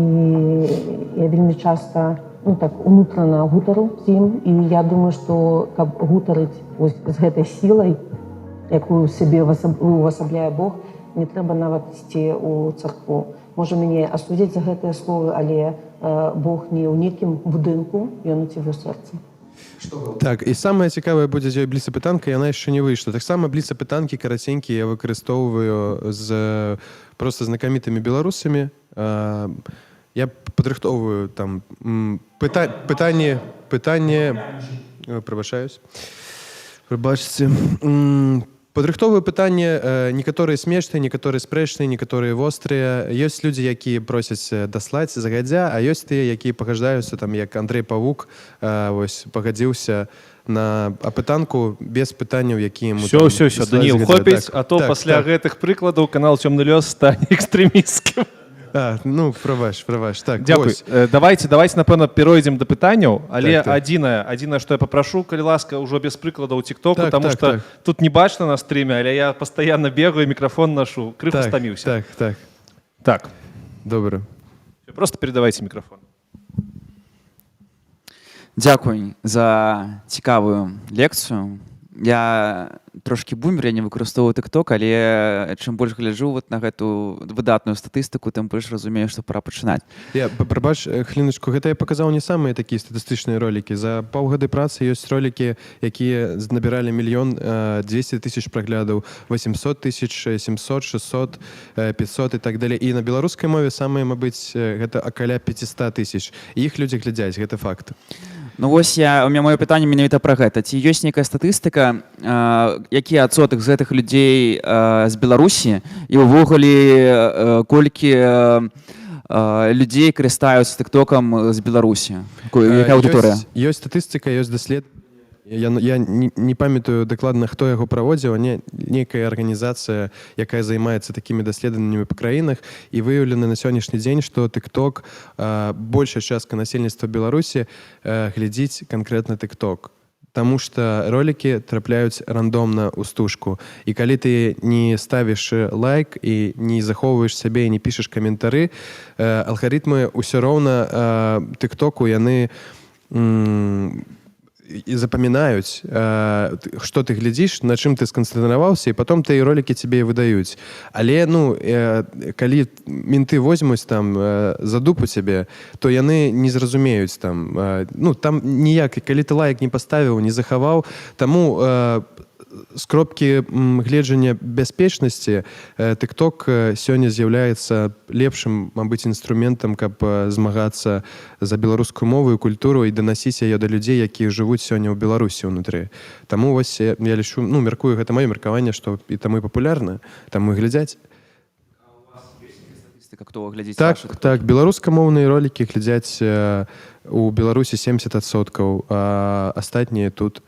я вельмі часто так унутрана гутару з ім, і я думаю, што каб гутарыць з гэтай сілай, якую сабе увасабляе Бог, не трэба нават ісці ў царкву. Можа мяне асудзіць за гэтыя словы, але Бог не ў нейкім будынку, ён у цябе ў сэрцы. Так, і самае цікавае будзе з ёй бліцапытанка, яна яшчэ не выйшла. Таксама бліцапытанкі караценькія я выкарыстоўваю проста знакамітымі беларусамі. Я падрыхтоўваю там пытанне, прабачце. Падрыхтоўваю пытанне, некаторыя смешныя, некаторыя спрэчныя, некаторыя вострыя. Ёсць людзі, якія просяць даслаць загадзя, а ёсць тыя, якія пагаждаюцца, там, як Андрэй Павук, пагадзіўся на апытанку без пытанняў, якія яму... Все, Даніл, хопіць, а то пасля гэтых прыкладаў канал «Цёмны лёс» стане экстрэмісцкім. Прабач. Так, дзякуй. Давайте, напэўна, перайдзем да пытанняў, але адзінае, што я папрашу, калі ласка, ўжо без прыкладаў тиктоку, таму што тут не бачна на стрыме, але я пастаянна бегаю, мікрафон нашу, крыху стаміўся. Так. Добра. Просто передавайте мікрафон. Дзякуй за цікавую лекцыю. Я трошки бумер, я не выкарыстоўваю TikTok, але чым больш гляджу на гэту выдатную статыстыку, тым больш разумею, што пора пачынаць. Прабач, хвіліначку, гэта я паказаў не самыя такія статыстычныя ролікі. За паўгады працы ёсць ролікі, якія набіралі 1 200 000 праглядаў, 800 000, 700, 600, 500 і так далей. І на беларускай мове самыя, мабыць, гэта акаля 500 000. Іх людзі глядзяць, гэта факт. Ну вось у меня маё пытанне менавіта пра гэта. Ці ёсць нейкая статыстыка, які адсотак з гэтых людзей з Беларусі і ўвогуле колькі людзей карыстаюцца тиктокам з Беларусі? Якая аўдыторыя? Ёсць статыстыка, ёсць даследаванні. Я не памятаю дакладна, хто яго праводзіў, нейкая арганізацыя, якая займаецца такімі даследаваннямі па краінах, і выяўлена на сённяшні дзень, што TikTok, большая частка насельніцтва Беларусі глядзіць канкрэтна TikTok. Таму што ролікі трапляюць рандомна ў стужку. І калі ты не ставіш лайк і не захоўваеш сябе і не пішаш каментары, алгарытмы ўсё роўна TikToку яны і запамінаюць, што ты глядзіш, на чым ты сканцэнтраваўся, і потом тыя ролікі цябе і выдаюць. Але, калі менты возьмуць там за дупу цябе, то яны не зразумеюць там. Там ніяк, калі ты лайк не паставіў, не захаваў, таму з кропкі гледжання бяспечнасці TikTok сёння з'яўляецца лепшым, мабыць, інструментам, каб змагацца за беларускую мову і культуру і данасіць яе да людзей, якія жывуць сёння ў Беларусі ўнутры. Таму вось я лічу, мяркую, гэта маё меркаванне, што і таму і папулярна, таму і глядзяць. А у вас ёсць статыстыка, хто глядзіць? Так, беларускамоўныя ролікі глядзяць у Беларусі 70%, а астатнія тут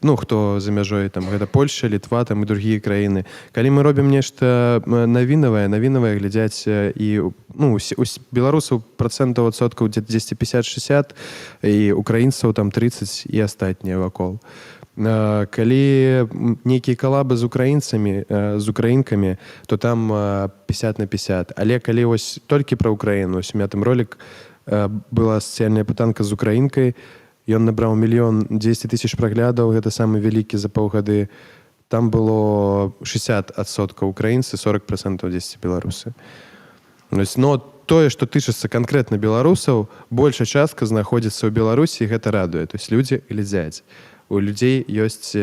хто за мяжой, там, гэта Польша, Літва, там, і другія краіны. Калі мы робім нешта навінавае глядзяць і беларусаў адсоткаў 10-50-60, і украінцаў там 30 і астатнія вакол. Калі нейкія калабы з украінцамі, з украінкамі, то там 50/50. Але калі вось толькі пра Украіну, у меня ролик была сацыяльная пытанка з украінкай, ён набраў 1 200 000 праглядаў, гэта самы вялікі за паўгады. Там было 60% украінцы, 40% 10 беларусы. Но тое, што тычыцца канкрэтна беларусаў, большая частка знаходзіцца ў Беларусі, і гэта радуе. То есть людзі глядзяць. У людзей ёсць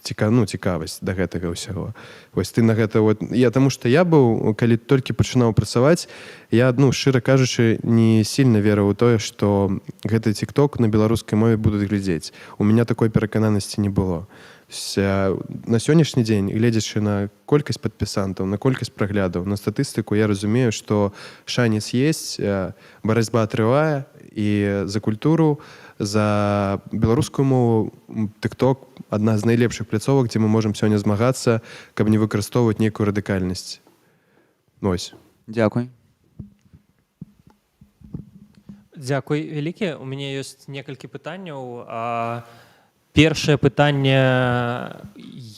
цікавасць да гэтага ўсяго. Вось ты на гэта... Таму што я быў, калі толькі пачынаў працаваць, я, шчыра кажучы, не сильна верыў у тое, што гэты TikTok на беларускай мове будуць глядзець. У мяне такой перакананасці не было. На сённяшні дзень, гледзячы на колькасць падпісантаў, на колькасць праглядаў, на статыстыку, я разумею, што шанец есть, барацьба трывае, і за культуру, за беларускую мову TikTok адна з найлепшых пляцовак, дзе мы можам сёння змагацца, каб не выкарыстоўваць нейкую радыкальнасць. Вось. Дзякуй. Дзякуй вялікі. У мяне ёсць некалькі пытанняў. Першае пытанне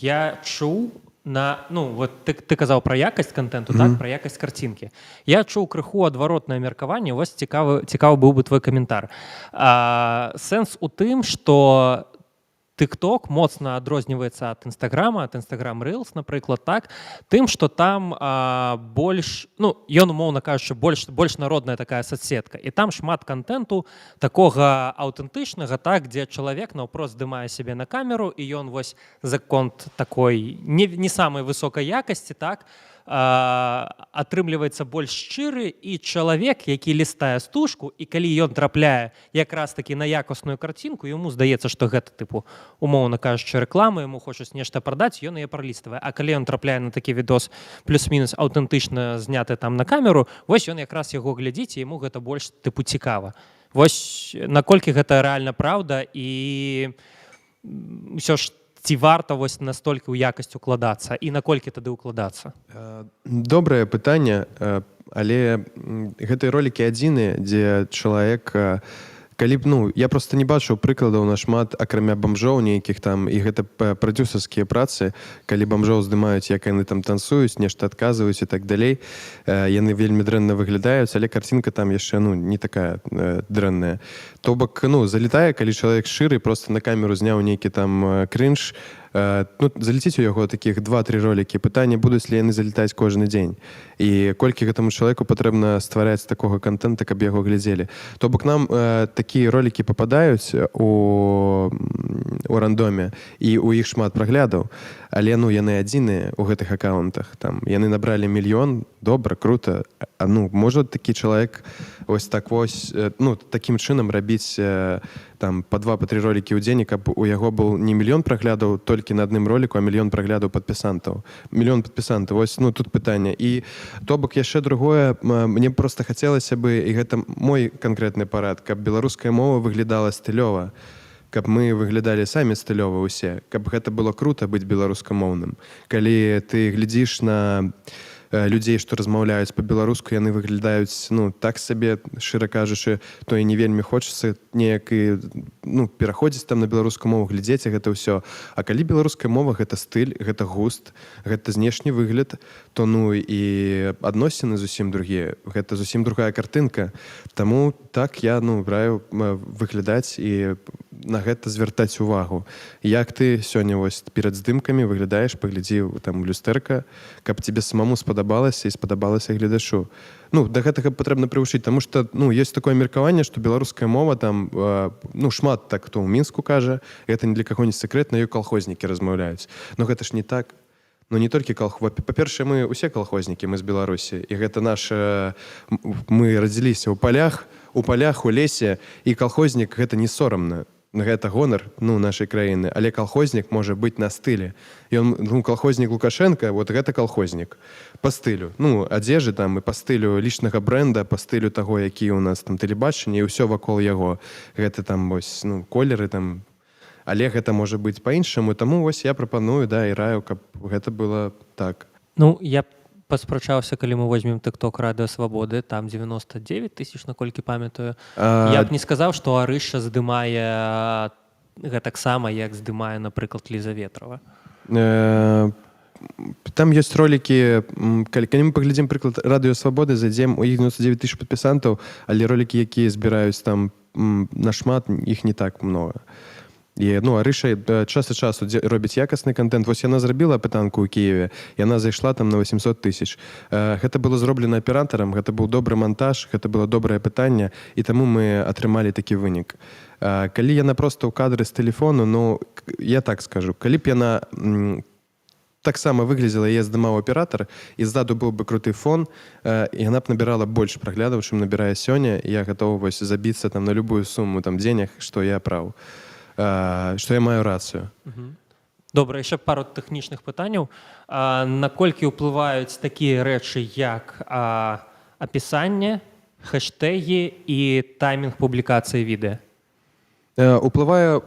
я чуў ты казаў пра якасць контенту, так, пра якасць карцінкі. Я чуў крыху адваротнае меркаванне, вось цікавы быў бы твой каментар. Сэнс у тым, што TikTok моцна адрозніваецца ад Instagram Reels, напрыклад, так, тым, што там больш, ён, умоўна кажучы, больш народная такая соцсетка. І там шмат контенту такога аўтэнтычнага, так, дзе чалавек наўпрост здымае сябе на камеру, і ён вось за конт такой не самай высокай якасці, так, атрымліваецца больш шчыры, і чалавек, які лістае стужку, і калі ён трапляе якраз такі на якасную карцінку, яму здаецца, што гэта, тыпу, умоўна кажучы, рэклама, яму хочуць нешта прадаць, ён яе праліставае. А калі ён трапляе на такі відос плюс-мінус аўтэнтычна зняты там на камеру, вось ён якраз яго глядзіць, і яму гэта больш, тыпу, цікава. Вось наколькі гэта рэальна праўда, і ўсё ж ці варта вось настолькі ў якасць укладацца, і наколькі тады ўкладацца? Добрае пытанне, але гэтыя ролікі адзіныя, дзе чалавек, калі б, я просто не бачыў прыкладаў нашмат, акрамя бамжоў нейкіх там, і гэта прадзюсарскія працы, калі бамжоў здымаюць, як яны там танцуюць, нешта адказваюць і так далей, яны вельмі дрэнна выглядаюць, але карцінка там яшчэ, не такая дрэнная. То бок, залетае, калі чалавек шчыры, просто на камеру зняў нейкі там крынж, залеціць у яго такіх 2-3 ролікі. Пытанне, будуць ли яны залетаць кожны дзень. І колькі гэтаму чалавеку патрэбна ствараць такога контента, каб яго глядзелі. То бок нам такія ролікі пападаюць у рандоме, і у іх шмат праглядаў, але яны адзіныя ў гэтых аккаунтах. Яны набралі 1 мільён, добра, круто. Можа такі чалавек ось так вось, такім чынам рабіць там па 2-3 ролікі ў дзень, каб у яго быў не 1 мільён праглядаў толькі на адным роліку, а 1 мільён праглядаў падпісантаў. 1 мільён падпісантаў, вось тут пытанне. І то бок яшчэ другое, мне проста хацелася бы, і гэта мой канкрэтны парад, каб беларуская мова выглядала стылёва, каб мы выглядалі самі стылёва ўсе, каб гэта было крута быць беларускамоўным. Калі ты глядзіш на людзей, што размаўляюць па-беларуску, яны выглядаюць, так сабе, шчыра кажучы, то і не вельмі хочацца неяк і, пераходзіць там на беларускую мову, глядзець гэта ўсё. А калі беларуская мова — гэта стыль, гэта густ, гэта знешні выгляд, то, і адносіны зусім другія, гэта зусім другая картынка. Таму так я, раю выглядаць і на гэта звяртаць увагу. Як ты сёння вось перад здымкамі выглядаеш, паглядзі там у люстэрка, каб тебе самому спадабалася і спадабалася гледачу. Да гэтага патрэбна прывучыць, таму што, ёсць такое меркаванне, што беларуская мова там, шмат так, хто ў Мінску кажа, гэта не для каго не секрэт, на ёй калхознікі размаўляюць. Но гэта ж не так. Не толькі па-першае, мы ўсе калхознікі, мы з Беларусі, і гэта мы радзіліся ў палях, у лесе, і калхознік — гэта не сорамна. Гэта гонар, нашай краіны, але калхознік можа быць на стылі. Ён, калхознік Лукашенка, вот гэта калхознік. Па стылю. Адзежы там і па стылю лічнага брэнда, па стылю таго, які ў нас там тэлебачанне, і ўсё вакол яго. Гэта там вось, колеры там. Але гэта можа быць па-іншаму, таму вось я прапаную, і раю, каб гэта было так. Я паспрачаўся, калі мы возьмем TikTok Радыё Свабоды, там 99 000, наколькі памятаю. Я б не сказаў, што Арыша здымае гэтаксама, як здымае, напрыклад, Ліза Ветрова. Там ёсць ролікі, калі мы паглядзім прыклад Радыё Свабоды, зайдзем, у іх 99 000 падпісантаў, але ролікі, якія збіраюць там нашмат, іх не так многа. І, Арыша час ад часу робіць якасны контент. Вось яна зрабіла апытанку ў Кіеве, яна зайшла там на 800 000. Гэта было зроблена аператарам, гэта быў добры монтаж, гэта было добрае пытанне, і таму мы атрымалі такі вынік. Калі яна проста ў кадры з тэлефону, я так скажу, калі б яна таксама выглядзела, яе здымаў аператар, і ззаду быў бы круты фон, яна б набірала больш праглядаў, чым набірае сёння, і я гатовы вось забіцца там на любую суму там дзенег, што я праў. Што я маю рацыю. Добра, яшчэ пару тэхнічных пытанняў. Наколькі ўплываюць такія рэчы, як апісанне, хэштегі і таймінг публікацыі відэа? Уплывае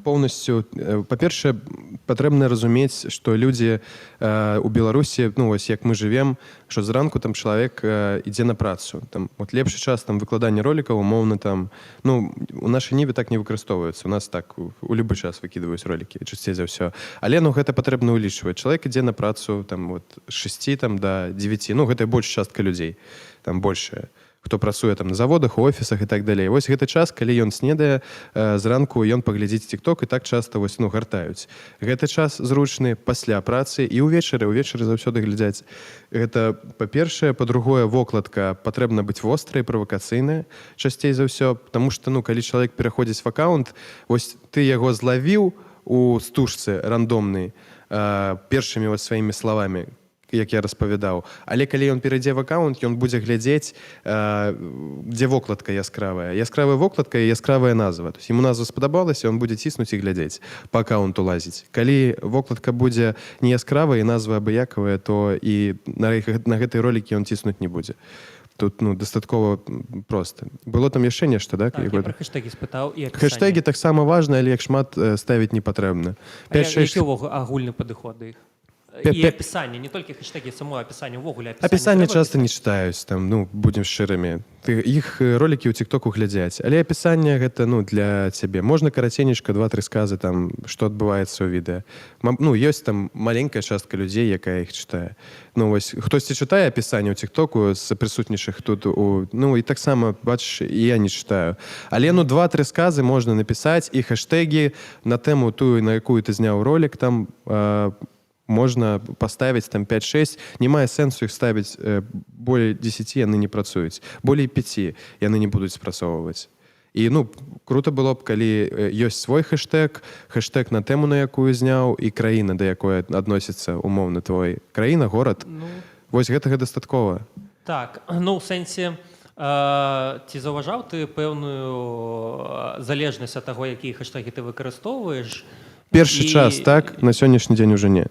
поўнасцю, па-першае, патрэбна разумець, што людзі у Беларусі, ну вось як мы жывем, што зранку там чалавек ідзе на працу. Там, от лепшы час там выкладання ролікаў, умоўна там, ну, у нашай ніве так не выкарыстоўваецца. У нас так у любы час выкідваюць ролікі, часцей за ўсё. Але ну гэта патрэбна ўлічваць. Чалавек ідзе на працу там от 6 там да 9. Ну гэта больш частка людзей, там большая. Хто працуе там на заводах, у офісах і так далей. Вось гэты час, калі ён снедае, зранку ён паглядзіць TikTok і так часта вось, ну, гартаюць. Гэты час зручны пасля працы і ўвечары заўсёды глядзяць. Гэта па-першае, па-другое, вокладка патрэбна быць вострай, правакацыйная, часцей за ўсё, таму што, ну, калі чалавек пераходзіць в аккаунт, вось ты яго злавіў у стужцы рандомнай першымі вось сваімі словамі, як я распавядаў. Але калі ён перайдзе в аккаунт, ён будзе глядзець, дзе вокладка яскравая. Яскравая вокладка і яскравая назва. То есть яму назва спадабалася, ён будзе ціснуць і глядзець, па аккаунту лазіць. Калі вокладка будзе не яскравая і назва абыякавая, то і на гэтай ролікі ён ціснуць не будзе. Тут ну, дастаткова проста. Было там яшчэ нешта, да? Так, я про хэштегі спытаў і апісанне. Хэштегі таксама важна, але як шмат ставіць не патрэбна. Які агульны падыход да іх? І апісанне, не толькі хэштегі, само апісанне, увогуле апісанне. Апісанне часта не чытаюць, там, ну, будзем шчырымі. Іх ролікі ў тиктоку глядзяць, але апісанне гэта, ну, для цябе. Можна караценечка, 2-3 сказы, там, што адбываецца ў відэа. Ну, ёсць там маленькая частка людзей, якая іх чытае. Ну, вось, хтосьці чытае апісанне ў тиктоку з прысутнічых тут, ну, і таксама, бачыш, і я не чытаю. Але, ну, 2-3 сказы можна напісаць, і хэштегі на тэму тую, на якую ты зняў ролік, там, можна паставіць там 5-6, не мае сэнсу іх ставіць болей 10, яны не працуюць. Болей 5 яны не будуць спрацоўваць. І ну, круто было б, калі ёсць свой хэштег на тэму, на якую зняў, і краіна, да якой адносіцца умоўна твой. Краіна, горад. Ну, вось гэтага дастаткова. Так, ну, ў сэнсе, ці заўважаў ты пэўную залежнасць ад таго, якія хэштегі ты выкарыстоўваеш? Першы час, так, на сённяшні дзень уже не.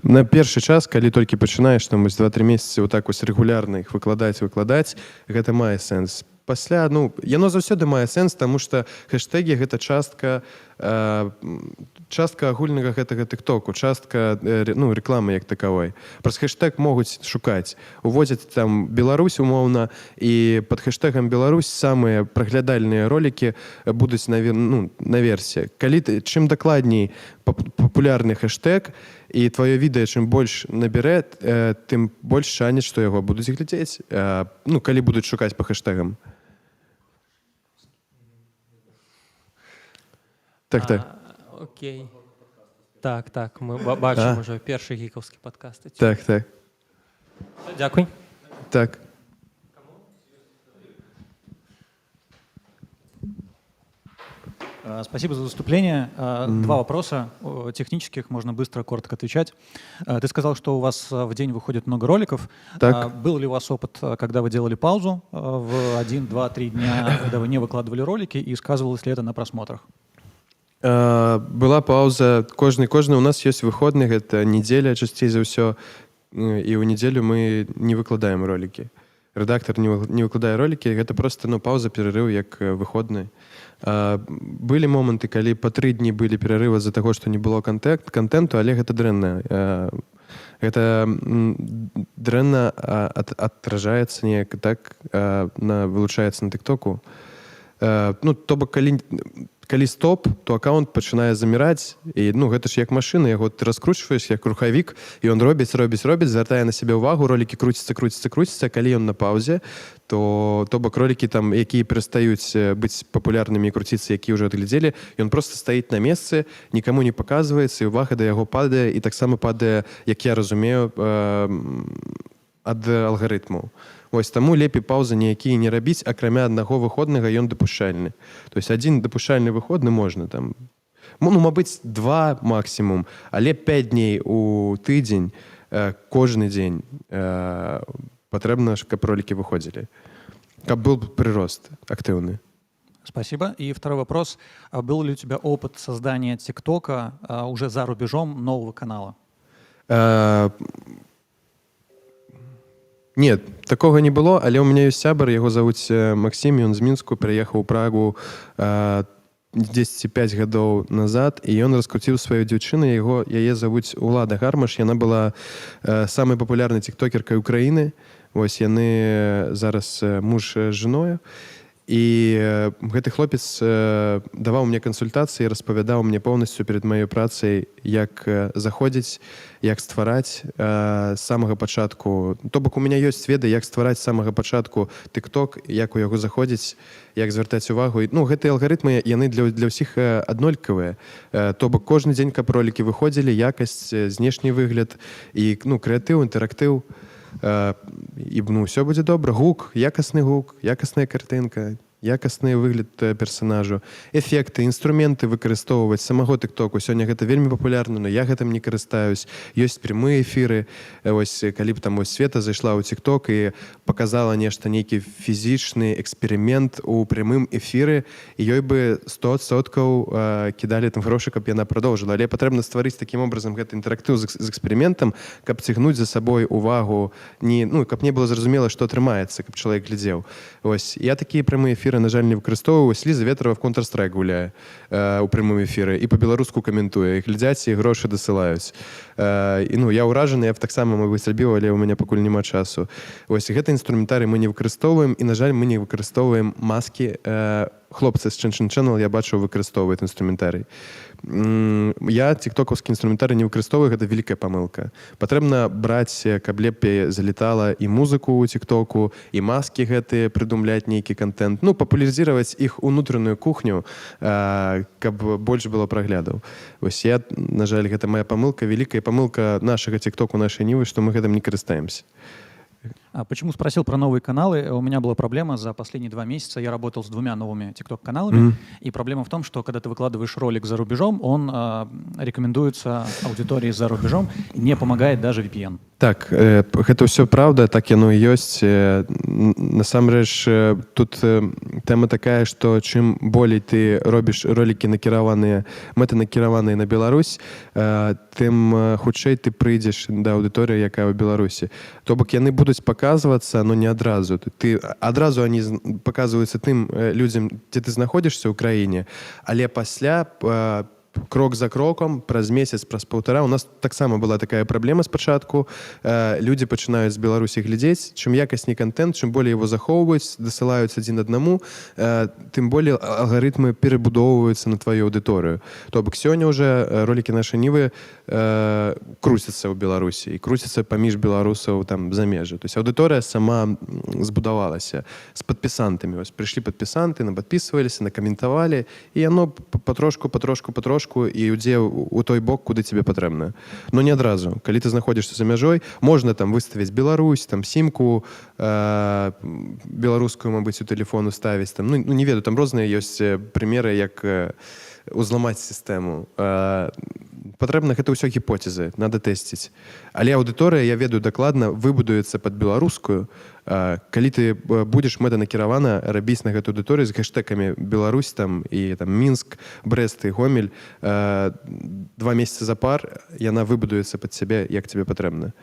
На першы час, калі толькі пачынаеш там 2-3 месяцы вот так вось рэгулярна іх выкладаць, гэта мае сэнс. Пасля, ну, яно заўсёды мае сэнс, таму што хэштегі гэта частка агульнага гэтага тиктоку, частка, ну, рэкламы як такавой. Праз хэштег могуць шукаць. Уводзяць там Беларусь умоўна, і пад хэштегам Беларусь самыя праглядальныя ролікі будуць наверсе. Чым дакладней папулярны хэштег, і твоё відэа чым больш набярэ, тым больш шанец, што яго будуць глядзець, ну, калі будуць шукаць па хэштегам. Так. Окей. Так, мы бачым уже першы гікаўскі падкаст. Так. Дзякуй. Так. Спасибо за выступление. Два вопроса технических, можно быстро, коротко отвечать. Ты сказал, что у вас в день выходит много роликов. Так. Был ли у вас опыт, когда вы делали паузу в 1, 2, 3 дня, когда вы не выкладывали ролики, и сказывалось ли это на просмотрах? Была пауза. Кожны у нас ёсць выходны, гэта недзеля, часцей за ўсё. І ў нядзелю мы не выкладаем ролікі. Рэдактар не выкладае ролікі, гэта проста, ну, пауза, перарыў як выходны. Былі моманты, калі па 3 дні былі перарывы з-за таго, што не было контенту, але гэта дрэнна. Гэта дрэнна адражаецца неяк так, вылучаецца на тиктоку. Ну, то бок, калі стоп, то аккаунт пачынае заміраць, і ну, гэта ж як машына, яго ты раскручваеш як рухавік, і ён робіць, звяртае на сябе ўвагу, ролікі круціцца, калі ён на паўзе, то бок ролікі там, якія перастаюць быць папулярнымі і круціцца, якія ўжо адглядзелі, ён проста стаіць на месцы, нікаму не паказваецца, і ўвага да яго падае, і таксама падае, як я разумею, ад алгарытмаў. Вось таму лепей паўзы ніякія не рабіць, акрамя аднаго выходнага ён дапушчальны. То есть адзін дапушчальны выходны можна там, ну, мабыць, 2 максімум, але 5 дней у тыдзень, кожны дзень патрэбна, каб ролікі выходзілі. Каб был прырост актыўны. Спасибо. И второй вопрос. Был ли у тебя опыт создания ТикТока уже за рубежом нового канала? Нет, такого не было, але у меня есть сябар, его зовут Максим, он из Минску, приехал в Прагу 10-5 гадоў назад, і ён раскруціў сваю дзяўчыну, яе завуць Улада Гармаш, яна была самай папулярнай тиктокеркай Украіны. Вось яны зараз муж з жоною. І гэты хлопец даваў мне кансультацыі, распавядаў мне поўнасцю перад маёй працай, як заходзіць, як ствараць з самага пачатку. То бок у мяне ёсць веды, як ствараць з самага пачатку TikTok, як у яго заходзіць, як звяртаць увагу. Ну, гэтыя алгарытмы, яны для ўсіх аднолькавыя. То бок кожны дзень, каб ролікі выходзілі, якасць, знешні выгляд і крэатыў, інтэрактыў. І все будзе добра. Гук, якасная картынка, якасны выгляд персонажу, эфекты, інструменты выкарыстоўваць самого тиктоку. Сёння гэта вельмі папулярна, но я гэтым не карыстаюсь. Ёсць прямыя эфіры. Ось, калі б там Света зайшла ў тикток і показала нешта, нейкі фізічны эксперымент у прямым эфіры, і ёй бы 100% кідалі там грошы, каб яна продолжила. Але патрэбна стварыць таким образом гэты інтэрактыў з эксперыментам, каб цягнуць за сабой увагу, каб не было зразумела, што атрымаецца, каб чалавек глядзеў. Ось, я такія прямыя эфіры, на жаль, не выкарыстоўваю. Ліза Ветрова в Counter-Strike гуляе у прямым эфіры і па-беларуску каментуе, і глядзяць, і грошы дасылаюць. Я ўражаны, я б таксама мог бы зрабіў, але ў мяне пакуль няма часу. Ось, гэты інструментарый мы не выкарыстоўваем, і, на жаль, мы не выкарыстоўваем маскі. Хлопцы з Чэншэн Channel, я бачу, выкарыстоўваюць інструментарый. Я тиктокаўскі інструментарый не выкарыстоўваю, гэта вялікая памылка. Патрэбна браць, каб лепей залетала і музыку ў тиктоку, і маскі гэтыя, прыдумляць нейкі контент. Папулярызировать іх унутраную кухню, каб больш было праглядаў. Вось я, на жаль, гэта моя памылка, вялікая памылка нашага тиктоку, нашай нівы, што мы гэтым не карыстаемся. Почему спросил про новые каналы? У меня была проблема за последние 2 месяца. Я работал с 2 новыми TikTok-каналами. И проблема в том, что когда ты выкладываешь ролик за рубежом, он рекомендуется аудитории за рубежом, не помогает даже VPN. Так, гэта ўсё праўда, так яно і ёсць. Насамрэч, тут тэма такая, што чым болей ты робіш ролікі мэтанакіраваныя на Беларусь, тым хутчэй ты прыйдзеш да аўдыторыі, якая ў Беларусі. То бок яны будуць паказвацца, но не адразу. Адразу они паказваюцца тым людзям, дзе ты знаходзішся ў краіне, але пасля крок за кроком, праз месяц, праз паўтара. У нас таксама была такая праблема спачатку. Людзі пачынаюць з Беларусі глядзець. Чым якасней контент, чым болей его захоўваюць, дасылаюць адзін аднаму, тым болей алгарытмы перабудоўваюцца на тваю аўдыторыю. То бок сёння ўжо ролікі нашай нівы круцяцца ў Беларусі і круцяцца паміж беларусаў там за межы. То есть аўдыторыя сама збудавалася з падпісантамі. Вось прыйшлі падпісанты, нападпісваліся, накаментавалі, і яно патрошку і ідзе ў той бок, куды тебе патрэбна. Но не адразу. Калі ты знаходзішся за мяжой, можна там выставіць Беларусь, там сімку беларускую, мабыць, у тэлефону ставіць. Там, не ведаю, там розныя ёсць прымеры, як узламаць сістэму. Патрэбна гэта ўсё гіпотэзы, надо тэсціць. Але аўдыторыя, я ведаю дакладна, выбудуецца пад беларускую. Калі ты будзеш мэтанакіравана рабіць на гэту аўдыторыю з хэштэгамі Беларусь там, і там, Мінск, Брэст і Гомель 2 месяцы запар, яна выбудуецца пад сябе, як тебе патрэбна.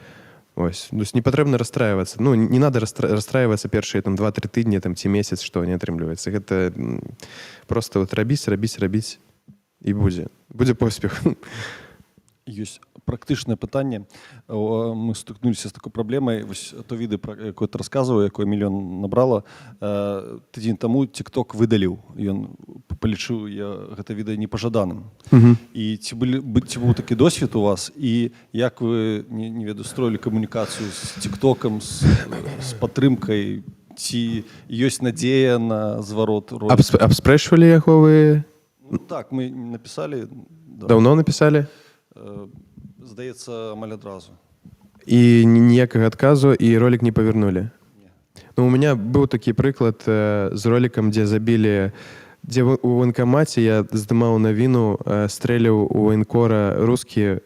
Ось. То есть не патрэбна расстраиваться. Не надо расстраиваться першыя 2-3 тыдні ці месяц, што не атрымліваецца. Гэта просто рабіць і будзе поспех. Ёсць практычнае пытанне. Мы стыкнуліся з такой праблемай. Вось то відэо, пра якое ты расказваў, якое мільён набрала, тыдзень таму TikTok выдаліў. Ён палічыў гэта відэо непажаданым. І ці быў такі досвед у вас? І як вы, не ведаю, строілі камунікацыю з TikTokам, з падтрымкай? Ці ёсць надзея на зварот роліка? Абспрэчвалі яго вы? Так, мы напісалі. Даўно напісалі? Здаецца, амаль адразу. І ніякага адказу, і ролик не павернулі? У меня быў такі прыклад з роликам, дзе забілі, дзе у ваенкамаце я здымаў навіну, стрэляў у военкора рускі,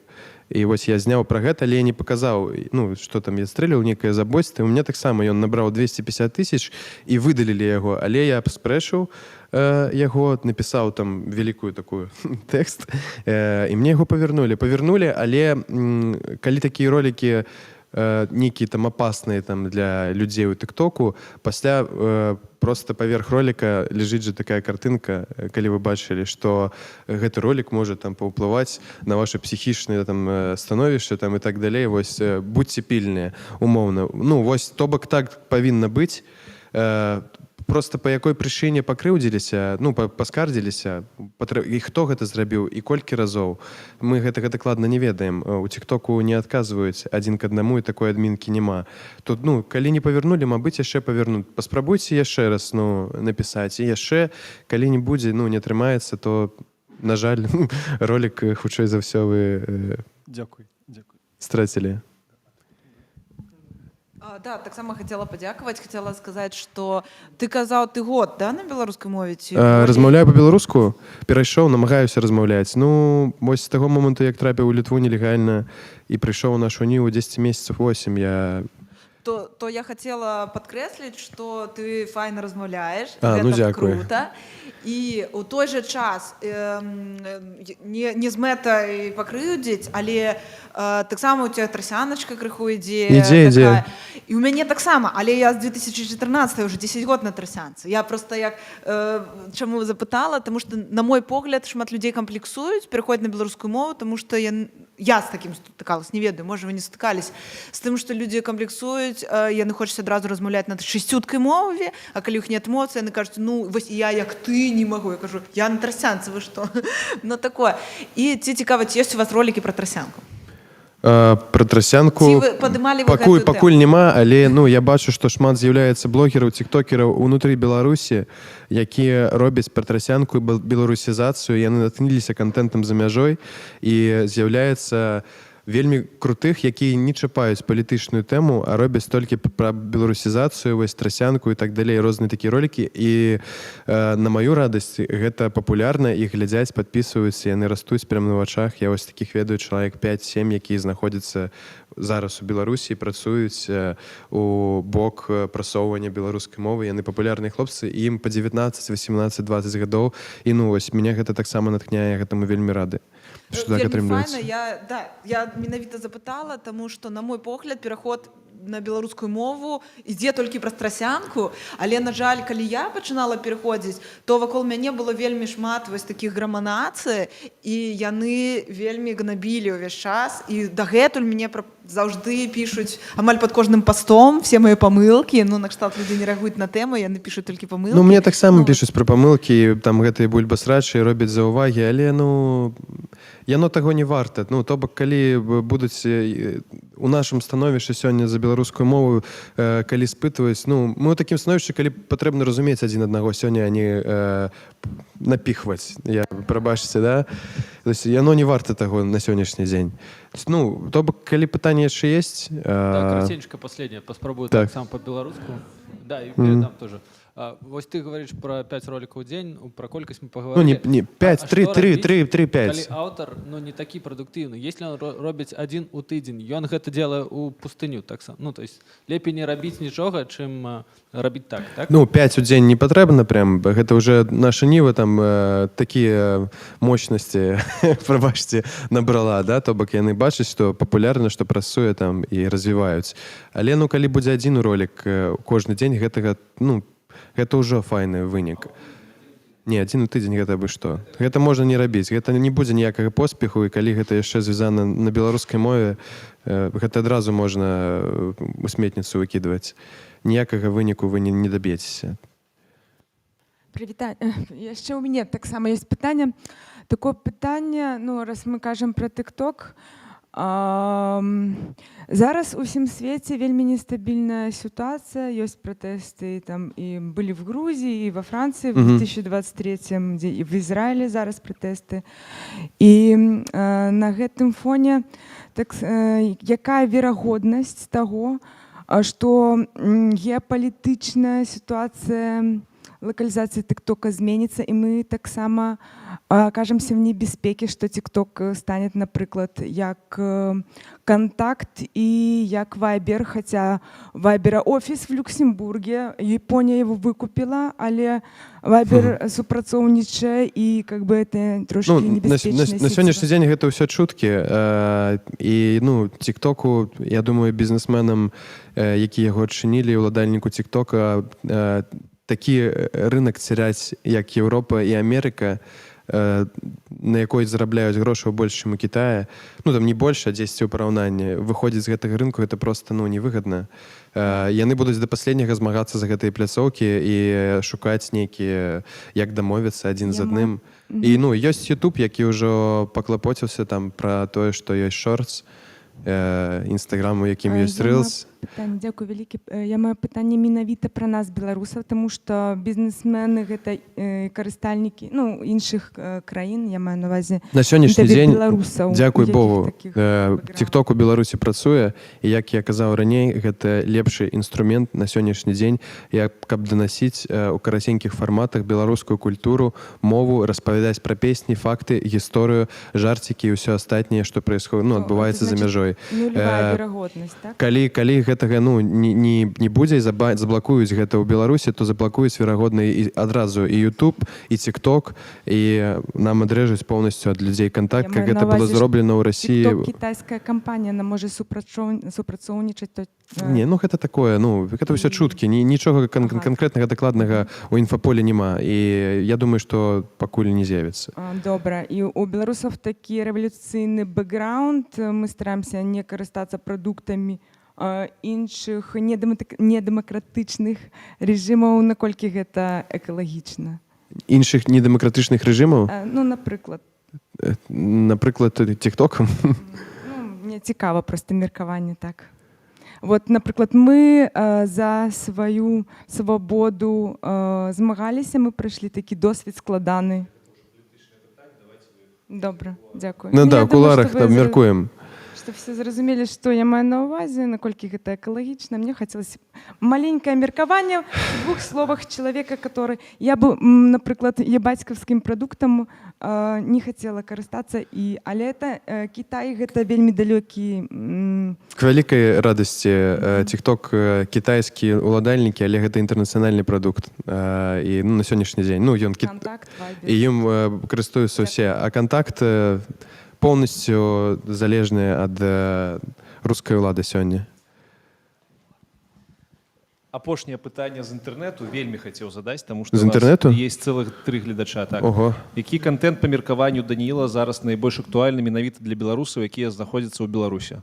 і вось я зняў пра гэта, але я не паказаў, што там я стрэляў, некае забойства. У меня таксама ён набраў 250 000 і выдалілі яго, але я спрэчыў яго, напісаў там вялікую такую тэкст, і мне яго павернулі, але калі такія ролікі нейкія там апасныя там для людзей у тиктоку, пасля просто паверх ролика ляжыць же такая картынка, калі вы бачылі, што гэты ролик можа там паўплываць на ваше псіхічнае там становішча там і так далей. Вось будьце пільныя умоўна. Ну вось то бок так павінна быць. Просто па якой прычыне пакрыўдзіліся, ну паскардзіліся, і хто гэта зрабіў і колькі разоў, мы гэтага дакладна не ведаем. У тиктоку не адказваюць адзін к аднаму і такой адмінкі няма. Тут ну калі не павярнулі, мабыць яшчэ павернуць. Паспрабуйце яшчэ раз ну напісаць, і яшчэ калі не будзе, ну не атрымаецца, то на жаль ролик хутчэй за ўсё вы страцілі. Да, таксама хацела падзякаваць, хацела сказаць, што ты казаў, ты год, да, на беларускай мове ці размаўляю па-беларуску, перайшоў, намагаюся размаўляць. Ну вось з таго моманту, як трапіў у Літву нелегальна і прыйшоў у нашу ніву 10 месяцаў 8, я то я хацела падкрэсліць, што ты файна размаўляеш, ну, гэта дзякую. крута. І ў той жа час не з мэтай пакрыўдзіць, але таксама у цябе трасяначка крыху ідзе. Ідзе. І ў мяне таксама, але я з 2014 уже 10 год на трасянцы. Я просто як чаму запытала, таму што на мой погляд шмат людзей камплексуюць, пераходзяць на беларускую мову, таму што я з такім стыкалась, не ведаю, можа вы не стыкались, з тым, што людзі камплексуюць, яны хочуць адразу размаўляць на шасцюткай мове, а калі ў іх нет эмоцый, яны кажуць, ну вось я як ты не магу, я кажу, я на трасянцы, вы што? Ну такое. І ці цікава, ці ёсць у вас ролікі пра трасянку? Пра трасянку пакуль няма, але ну я бачу, што шмат з'яўляецца блогераў, тиктокераў унутры Беларусі, якія робяць пра трасянку і беларусізацыю, яны натхніліся кантэнтам за мяжой, і з'яўляецца вельмі крутых, якія не чапаюць палітычную тэму, а робяць толькі пра беларусізацыю, вось трасянку і так далей, розныя такія ролікі. І на маю радасць гэта папулярна, і глядзяць, падпісваюцца, яны растуць прямо на вачах. Я вось такіх ведаю чалавек 5-7, якія знаходзяцца зараз у Беларусі і працуюць у бок прасоўвання беларускай мовы. Яны папулярныя хлопцы, і ім па 19, 18, 20 гадоў. І ну вось мяне гэта таксама натхняе, гэтаму вельмі рады. Вельмі файна, я менавіта запытала, таму што на мой погляд пераход на беларускую мову ідзе толькі праз трасянку, але на жаль, калі я пачынала пераходзіць, то вакол мяне было вельмі шмат вось такіх граманацый, і яны вельмі гнабілі ўвесь час, і дагэтуль мне заўжды пішуць амаль пад кожным пастом все мае памылкі, ну накшталт людзі не рэагуюць на тэму, яны пішуць толькі памылкі. Ну мне таксама пішуць пра памылкі, там гэтыя бульбасрачы робяць заўвагі, але ну яно таго не варта. Ну то бок калі будуць у нашым становішчы сёння за беларускую мову, калі спытваюць, ну мы ў такім становішчы, калі патрэбна разумець адзін аднаго, сёння а не напіхваць, прабачце, да? То есть яно не варта таго на сённяшні дзень. Ну, то бок калі пытанне яшчэ ёсць. Караценька последняя, паспрабую так сам по-беларуску. Да, і передам тоже. Вось ты говоришь про 5 роликаў у дзень, про колькасць мы поговорили. Ну не 5, 3, 5. Калі аўтар, ну не такі прадуктыўны. Если он робіць адзін у тыдзень, ён гэта делае у пустыню таксама. Ну то есть лепей не рабіць нічога, чым рабіць так, так? Ну 5 у дзень не патрэбна прям, гэта уже наша ніва там такія мощнасці, прабачце, набрала, да, то бок яны бачаць, што папулярна, што працуе там і развіваюць. Але ну калі будзе адзін ролик кожны дзень, гэтага, ну гэта ўжо файны вынік. Не, адзін у тыдзень гэта бы што. Гэта можна не рабіць, гэта не будзе ніякага поспеху, і калі гэта яшчэ звязана на беларускай мове, гэта адразу можна у сметніцу выкідваць. Ніякага выніку вы не даб'ецеся. Яшчэ ў мяне таксама ёсць пытанне. Такое пытанне, ну раз мы кажам пра TikTok, зараз у всім свеце вельмі нестабільная сітуацыя, ёсць пратэсты там і былі в Грузіі, і во Францыі в 2023, дзе і в Ізраілі зараз пратэсты. І на гэтым фоне якая верагоднасць таго, што геапалітычная сітуацыя локалізація тиктока зменіцца і мы таксама акажемся в небяспекі, што тикток стане, напрыклад, як контакт і як вайбер, хаця вайбера офіс в Люксембурге, Японія его выкупіла, але вайбер супрацоўнічае і как бы это трошки небяспечная на сённяшні дзень гэта ўсё чуткі і тиктоку, я думаю, бізнесменам, які яго адчынілі, уладальніку тиктока, такі рынок ціряць, як Еўропа і Амерыка, на якой зарабляюць грошаў больш, чым у Кітае, там не больш, а 10 у параўнанні, выходзіць з гэтага рынку, гэта просто невыгадна. Яны будуць да паследняга змагацца за гэтыя пляцоўкі і шукаць нейкія, як дамовіцца адзін з адным. І ёсць YouTube, які ўжо паклапоціўся там пра тое, што ёсць шортс, Інстаграм, у якім ёсць Reels. Дзякую вялікі. Я маю пытанне менавіта пра нас, беларусаў, таму што бізнесмены гэта карыстальнікі іншых краін, я маю на ўвазе На сённяшні дзень, беларусаў. дзякуй Богу, тикток у Беларусі працуе, і як я казаў раней, гэта лепшы інструмент на сённяшні дзень, каб данасіць у караценькіх фарматах беларускую культуру, мову, распавядаць пра песні, факты, гісторыю, жарцікі і ўсё астатняе, што адбываецца за мяжой. Нулявая верагоднасць, так? Калі гэтага не будзе, заблакуюць гэта ў Беларусі, то заблакуюць верагодна і адразу і YouTube, і TikTok, і нам адрэжуць поўнасцю ад людзей контакт, как гэта было зроблена ў Расіі. TikTok кітайская кампанія, она можа супрацоўнічаць. Не, гэта такое, гэта ўсё чуткі, нічога канкрэтнага дакладнага ў інфаполі няма, і я думаю, што пакуль не з'явіцца. Добра, і у беларусаў такі рэвалюцыйны бэкграунд, мы стараемся не карыстацца прадуктамі іншых недэмакратычных рэжымаў, наколькі гэта экалагічна. Іншых недэмакратычных рэжымаў? Напрыклад. Напрыклад, тиктокам? Мне цікава проста меркаванне так. Напрыклад, мы за сваю свабоду змагаліся, мы прайшлі такі досвед складаны. Добра, дзякую. У куларах абмяркуем. Што все зразумелі, што я маю на ўвазе, наколькі гэта экалагічна. Мне хацелася маленькае меркаванне в 2 словах чалавека, который я бы, напрыклад, бацькаўскім прадуктам не хацела карыстацца, але Кітай гэта вельмі далёкі. К вялікай радасці TikTok кітайскі уладальнікі, але гэта інтэрнацыянальны прадукт. І на сённяшні дзень і ім карыстуюцца ўсе, а контакт полностью залежныя ад рускай улады сёння. Апошняе пытанне з інтэрнэту вельмі хацеў задаць, таму што з інтэрнэту есть цэлых 3 гледача. Так. Ого. Які контент па меркаванню Даніла зараз найбольш актуальны менавіта для беларусаў, якія знаходзяцца ў Беларусі?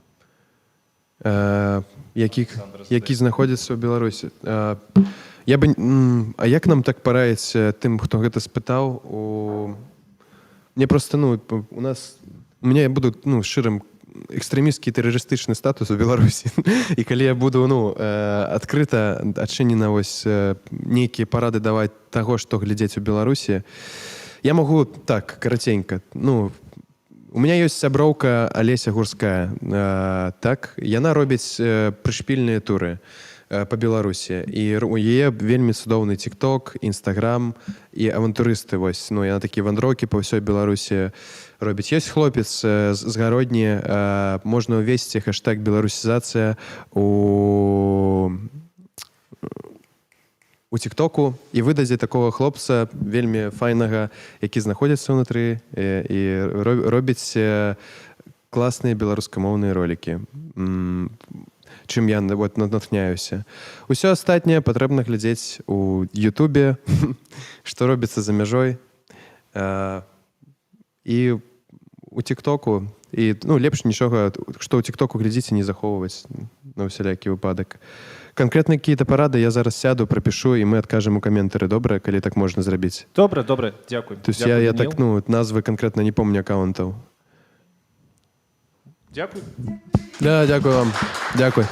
Які знаходзяцца ў Беларусі? А як нам так параіць тым, хто гэта спытаў? Мне просто, у меня буду, шчырым, экстрэмісцкі тэрарыстычны статус у Беларусі. І калі я буду, адкрыта, адчынена нейкія парады даваць таго, што глядзець у Беларусі, я магу так, караценька. У меня ёсць сяброўка Алеся Гурская. Так, яна робіць прышпільныя туры по Беларусі. І у яе вельмі цудоўны TikTok, Instagram і авантурысты. Яна такія вандроўкі па ўсёй Беларусі робіць. Ёсць хлопец з гародні, можна ўвесці хэштэг беларусізацыя у TikToku і выдадзе такого хлопца вельмі файнага, які знаходзіцца ўнутры і робіць класныя беларускамоўныя ролікі. Чым я натхняюся. Усё астатняе патрэбна глядзець у Ютубе, што робіцца за мяжой. І у TikToku. І лепш нічога, што ў TikToku глядзіце, не захоўваць на ўсялякі выпадак. Конкретно какие-то парады я зараз сяду, пропишу, і мы адкажем у каментары. Добра, калі так можна зрабіць? Добра, дзякуй. То есть я так, назвы конкретно не помню аккаунтаў. Дякую. Да, дякую вам. Дякую.